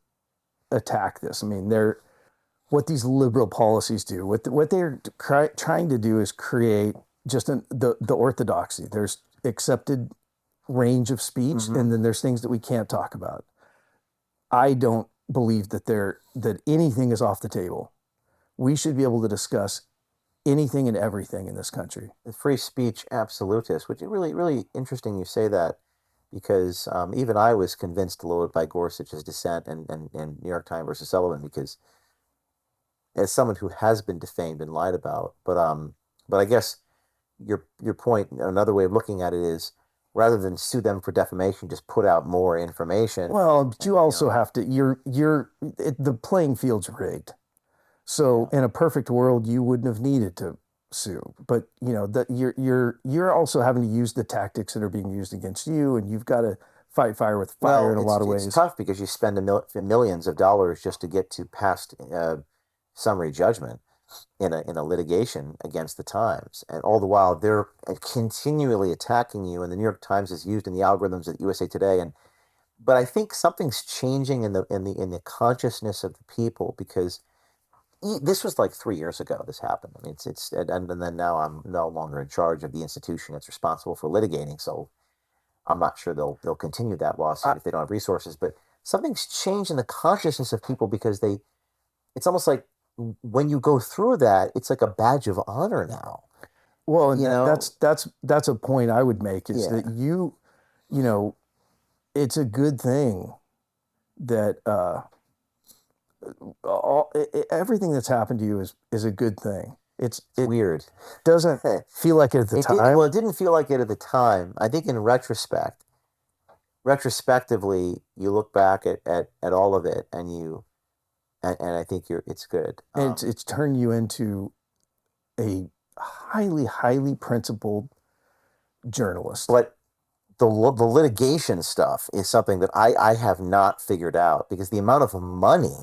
attack this. I mean, what these liberal policies do, what they're trying to do is create just the orthodoxy. There's accepted range of speech, Mm-hmm. and then there's things that we can't talk about. I don't believe that anything is off the table. We should be able to discuss anything and everything in this country. The free speech absolutist, which is really, really interesting you say that, because even I was convinced a little bit by Gorsuch's dissent and New York Times versus Sullivan, because as someone who has been defamed and lied about, but I guess your point, another way of looking at it is, rather than sue them for defamation, just put out more information. Well, but you also have to. The playing field's rigged. So in a perfect world, you wouldn't have needed to sue. But that you're also having to use the tactics that are being used against you, and you've got to fight fire with fire in a lot of ways. It's tough because you spend millions of dollars just to get to past summary judgment in a litigation against the Times, and all the while they're continually attacking you, and the New York Times is used in the algorithms at USA Today. But I think something's changing in the consciousness of the people, because this was like 3 years ago this happened. I mean, and then now I'm no longer in charge of the institution that's responsible for litigating, so I'm not sure they'll continue that lawsuit if they don't have resources. But something's changed in the consciousness of people, because it's almost like when you go through that, it's like a badge of honor now. Well, and that's a point I would make, is Yeah. that it's a good thing that everything that's happened to you is a good thing. It Weird. doesn't feel like it at the time. Well, it didn't feel like it at the time. I think in retrospectively, you look back at all of it, and I think it's good. And it's turned you into a highly principled journalist. But the litigation stuff is something that I have not figured out, because the amount of money,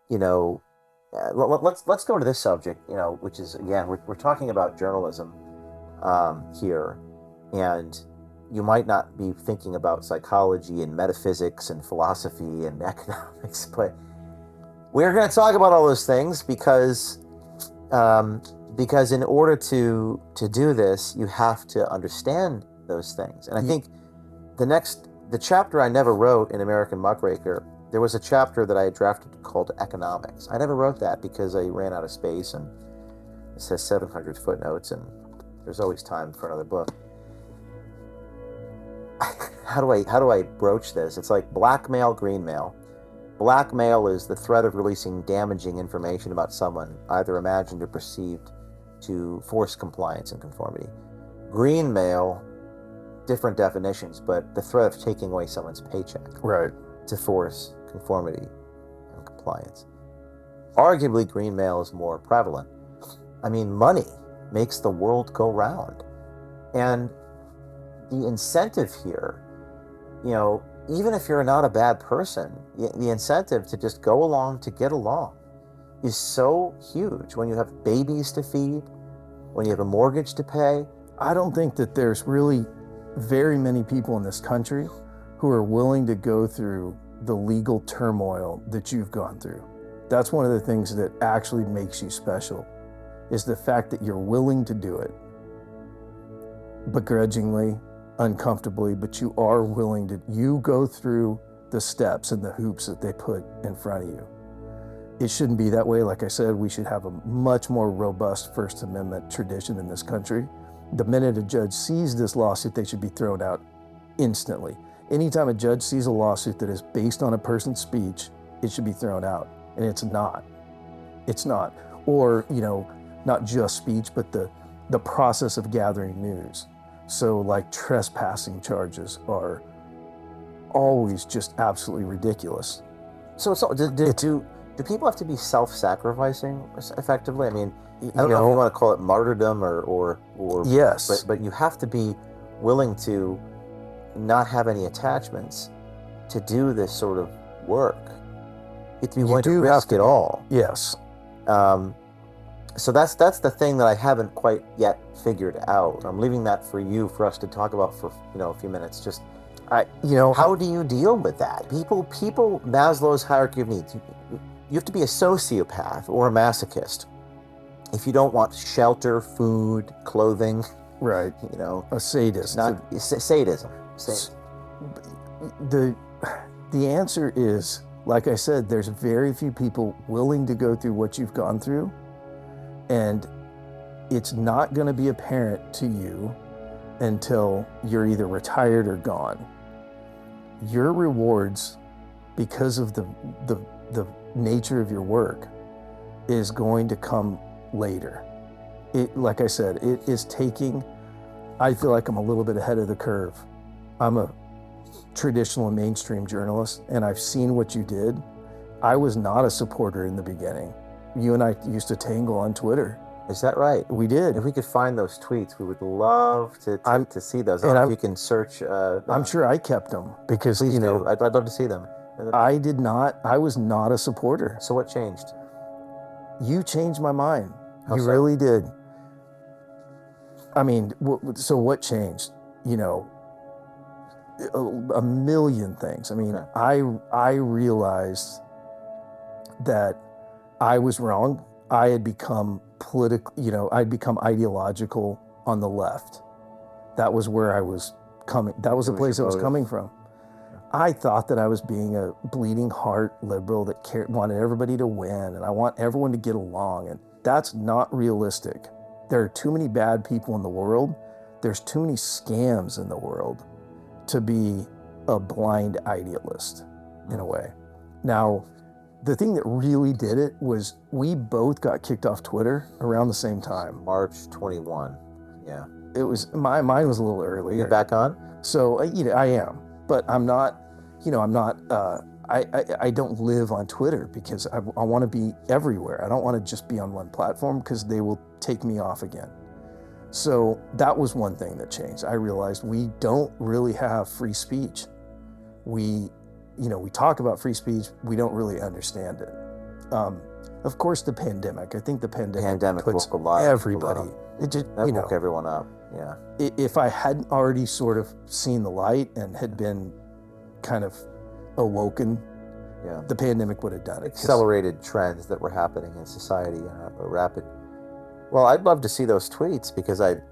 let's go to this subject, which is, again, we're talking about journalism here, and you might not be thinking about psychology and metaphysics and philosophy and economics, but we're going to talk about all those things because in order to do this, you have to understand those things. And I think the chapter I never wrote in American Muckraker, there was a chapter that I had drafted called Economics. I never wrote that because I ran out of space, and it says 700 footnotes, and there's always time for another book. How do I broach this? It's like blackmail, greenmail. Blackmail is the threat of releasing damaging information about someone, either imagined or perceived, to force compliance and conformity. Greenmail, different definitions, but the threat of taking away someone's paycheck, right, to force conformity and compliance. Arguably, greenmail is more prevalent. I mean, money makes the world go round. And the incentive here, even if you're not a bad person, the incentive to just go along to get along is so huge when you have babies to feed, when you have a mortgage to pay. I don't think that there's really very many people in this country who are willing to go through the legal turmoil that you've gone through. That's one of the things that actually makes you special, is the fact that you're willing to do it, begrudgingly, uncomfortably, but you are willing to, you go through the steps and the hoops that they put in front of you. It shouldn't be that way. Like I said, we should have a much more robust First Amendment tradition in this country. The minute a judge sees this lawsuit, they should be thrown out instantly. Anytime a judge sees a lawsuit that is based on a person's speech, it should be thrown out. And it's not. It's not. Or, not just speech, but the process of gathering news. So like trespassing charges are always just absolutely ridiculous. So do people have to be self-sacrificing effectively? I mean, I don't know if you want to call it martyrdom or yes, but you have to be willing to not have any attachments to do this sort of work. You have to be willing to risk it all. Yes. So that's the thing that I haven't quite yet figured out. I'm leaving that for us to talk about for a few minutes. Just how do you deal with that? People, Maslow's hierarchy of needs. You have to be a sociopath or a masochist if you don't want shelter, food, clothing. Right. A sadist. Sadism. The answer is, like I said, there's very few people willing to go through what you've gone through, and it's not going to be apparent to you until you're either retired or gone. Your rewards, because of the nature of your work, is going to come later. Like I said, it is taking, I feel like I'm a little bit ahead of the curve. I'm a traditional and mainstream journalist, and I've seen what you did. I was not a supporter in the beginning. You and I used to tangle on Twitter. Is that right? We did. If we could find those tweets, we would love to see those. And if you can search. I'm sure I kept them because, please do. I'd love to see them. I was not a supporter. So what changed? You changed my mind. How you so? really did. I mean, so what changed? A million things. I mean, I realized that I was wrong. I had become I'd become ideological on the left. That was where I was coming. That was the place I was coming from. I thought that I was being a bleeding heart liberal that wanted everybody to win, and I want everyone to get along, and that's not realistic. There are too many bad people in the world. There's too many scams in the world to be a blind idealist in a way. Now, the thing that really did it was we both got kicked off Twitter around the same time. March 21. Yeah. It was, mine was a little earlier. You're back on? So, I am, but I'm not, I don't live on Twitter because I want to be everywhere. I don't want to just be on one platform because they will take me off again. So that was one thing that changed. I realized we don't really have free speech. We talk about free speech, we don't really understand it. Of course, the pandemic. I think the pandemic puts woke a lot everybody. It just, that woke everyone up. Yeah. If I hadn't already sort of seen the light and had been kind of awoken, the pandemic would have done it. Accelerated trends that were happening in society, a rapid. Well, I'd love to see those tweets because I'd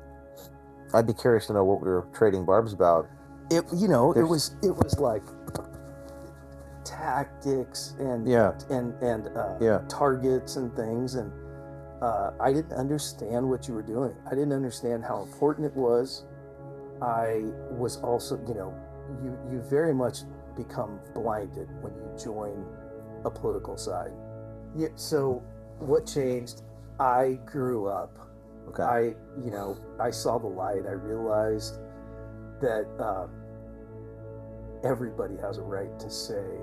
be curious to know what we were trading barbs about. It was like tactics and targets and things, and I didn't understand what you were doing. I didn't understand how important it was. I was also, you very much become blinded when you join a political side. Yeah. So what changed? I grew up. Okay. I saw the light. I realized that everybody has a right to say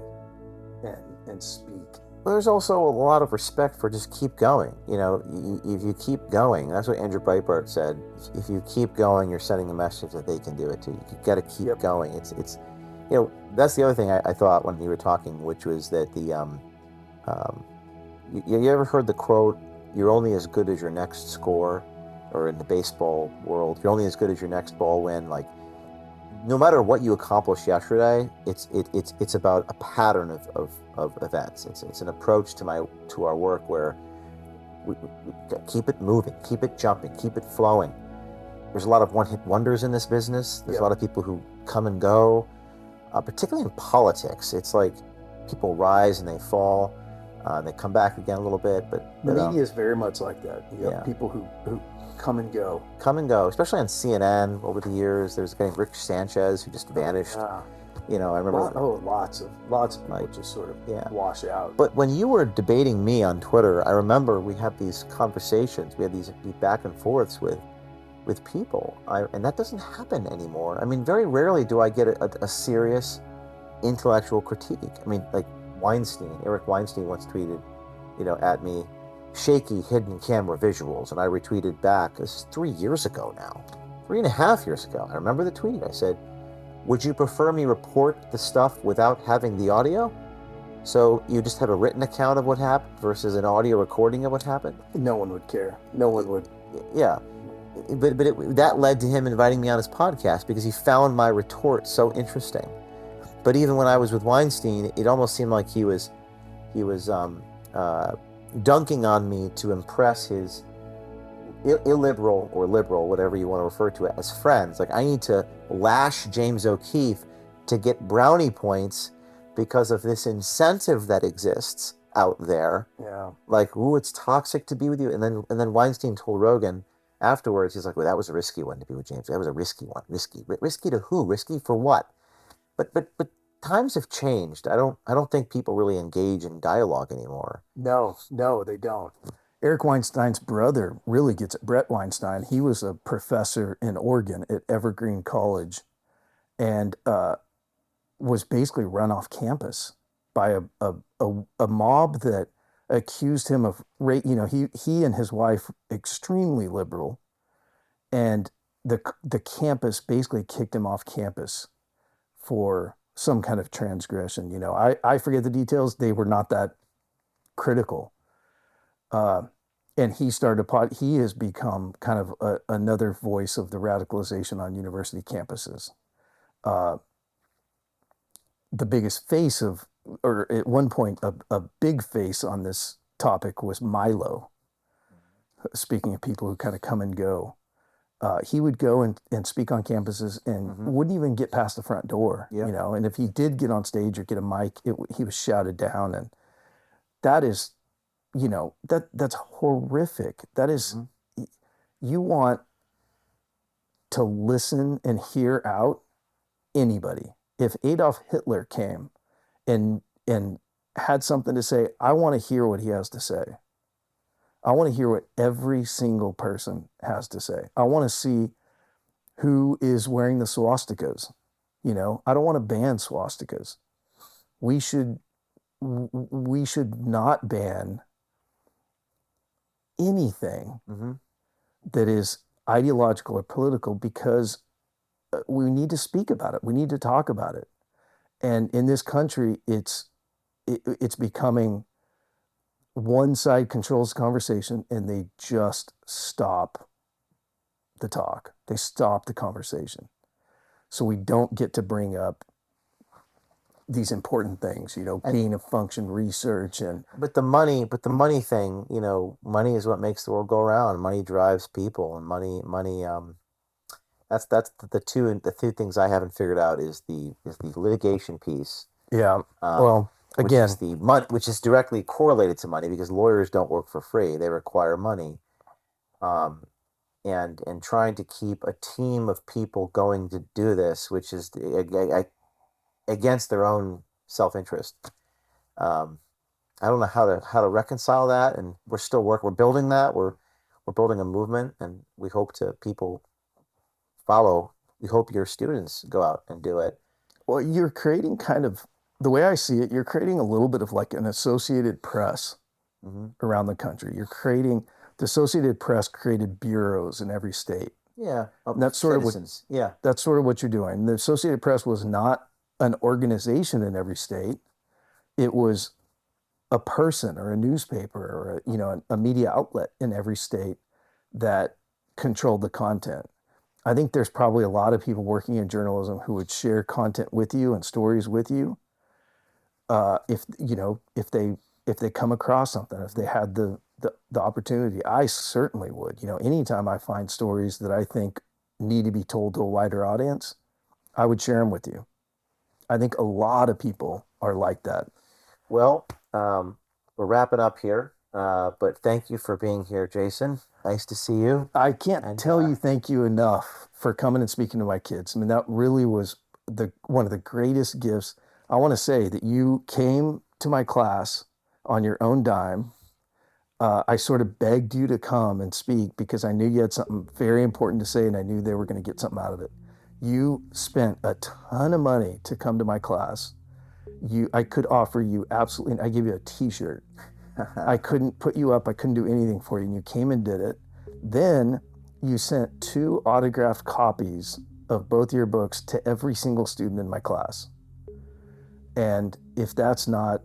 and speak. Well, there's also a lot of respect for just keep going. If you keep going, that's what Andrew Breitbart said. If you keep going, you're sending a message that they can do it too. You got to keep going. It's that's the other thing I thought when you were talking, which was that you ever heard the quote, "You're only as good as your next score," or in the baseball world, "You're only as good as your next ball win." Like, no matter what you accomplished yesterday, it's about a pattern of events. It's an approach to our work where we keep it moving, keep it jumping, keep it flowing. There's a lot of one-hit wonders in this business. There's a lot of people who come and go, particularly in politics. It's like people rise and they fall, and they come back again a little bit. But the media is very much like that. You have people who come and go. Come and go, especially on CNN over the years. There's a guy named Rick Sanchez who just vanished. I remember. Lots of people just sort of wash out. But when you were debating me on Twitter, I remember we had these conversations. We had these back and forths with people, and that doesn't happen anymore. I mean, very rarely do I get a serious intellectual critique. I mean, like Eric Weinstein once tweeted, at me, "shaky hidden camera visuals," and I retweeted back. This is 3 years ago now, 3.5 years ago. I remember the tweet. I said, "Would you prefer me report the stuff without having the audio? So you just have a written account of what happened versus an audio recording of what happened?" No one would care. No one would. Yeah. But that led to him inviting me on his podcast because he found my retort so interesting. But even when I was with Weinstein, it almost seemed like he was dunking on me to impress his illiberal or liberal, whatever you want to refer to it, as friends. Like, I need to lash James O'Keefe to get brownie points because of this incentive that exists out there. Yeah. Like, ooh, it's toxic to be with you. And then Weinstein told Rogan afterwards, he's like, "Well, that was a risky one to be with James. That was a risky one. Risky to who? Risky for what?" But times have changed. I don't think people really engage in dialogue anymore. No, they don't. Eric Weinstein's brother really gets it. Brett Weinstein, he was a professor in Oregon at Evergreen College, and was basically run off campus by a mob that accused him of rape. He and his wife, extremely liberal, and the campus basically kicked him off campus for some kind of transgression. I forget the details. They were not that critical. And he he has become kind of another voice of the radicalization on university campuses. The biggest face or at one point, a big face on this topic was Milo. Speaking of people who kind of come and go. He would go and speak on campuses and wouldn't even get past the front door, and if he did get on stage or get a mic, he was shouted down. And that is, that's horrific. That is, you want to listen and hear out anybody. if Adolf Hitler came and had something to say, I want to hear what he has to say. I want to hear what every single person has to say. I want to see who is wearing the swastikas. You know, I don't want to ban swastikas. We should not ban anything that is ideological or political, because we need to speak about it. We need to talk about it. And in this country, it's becoming one side controls the conversation, and they just stop the talk. They stop the conversation. So we don't get to bring up these important things, you know, gain of function research but the money thing, you know, money is what makes the world go around. Money drives people, and money that's the two things I haven't figured out is the litigation piece. Yeah. Well, again, which is directly correlated to money, because lawyers don't work for free. They require money. And trying to keep a team of people going to do this, which is against their own self-interest. I don't know how to reconcile that, and we're still we're building that. We're building a movement, and we hope people follow. We hope your students go out and do it. Well, you're creating kind of, the way I see it, you're creating a little bit of like an Associated Press around the country. The Associated Press created bureaus in every state. Yeah, and that's sort citizens. That's sort of what you're doing. The Associated Press was not an organization in every state. It was a person or a newspaper or a media outlet in every state that controlled the content. I think there's probably a lot of people working in journalism who would share content with you and stories with you, if they come across something, if they had the opportunity. I certainly would. You know, anytime I find stories that I think need to be told to a wider audience, I would share them with you. I think a lot of people are like that. Well, we're wrapping up here, but thank you for being here, Jason. Nice to see you. I can't tell you thank you enough for coming and speaking to my kids. I mean, that really was one of the greatest gifts. I want to say that you came to my class on your own dime. I sort of begged you to come and speak because I knew you had something very important to say, and I knew they were going to get something out of it. You spent a ton of money to come to my class. I could offer you absolutely, I give you a t-shirt. I couldn't put you up. I couldn't do anything for you. And you came and did it. Then you sent 2 autographed copies of both your books to every single student in my class. And if that's not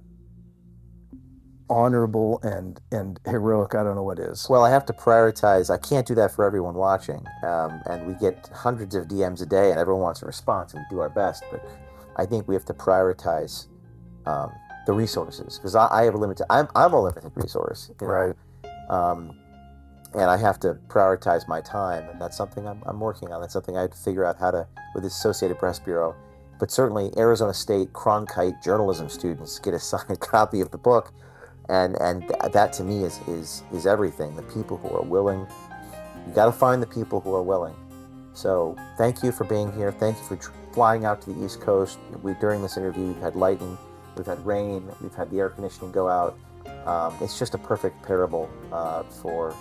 honorable and heroic, I don't know what is. Well, I have to prioritize. I can't do that for everyone watching. And we get hundreds of DMs a day, and everyone wants a response, and we do our best. But I think we have to prioritize the resources, because I have a limited. I'm a limited resource, right? And I have to prioritize my time, and that's something I'm working on. That's something I had to figure out how to with the Associated Press Bureau. But certainly, Arizona State Cronkite journalism students get a signed copy of the book, and that to me is everything. The people who are willing. You got to find the people who are willing. So thank you for being here. Thank you for flying out to the East Coast. During this interview, we've had lightning. We've had rain, we've had the air conditioning go out. It's just a perfect parable for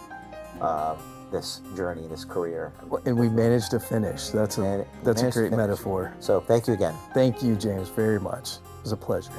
this journey, this career. And we managed to finish. That's a great metaphor. So thank you again. Thank you, James, very much. It was a pleasure.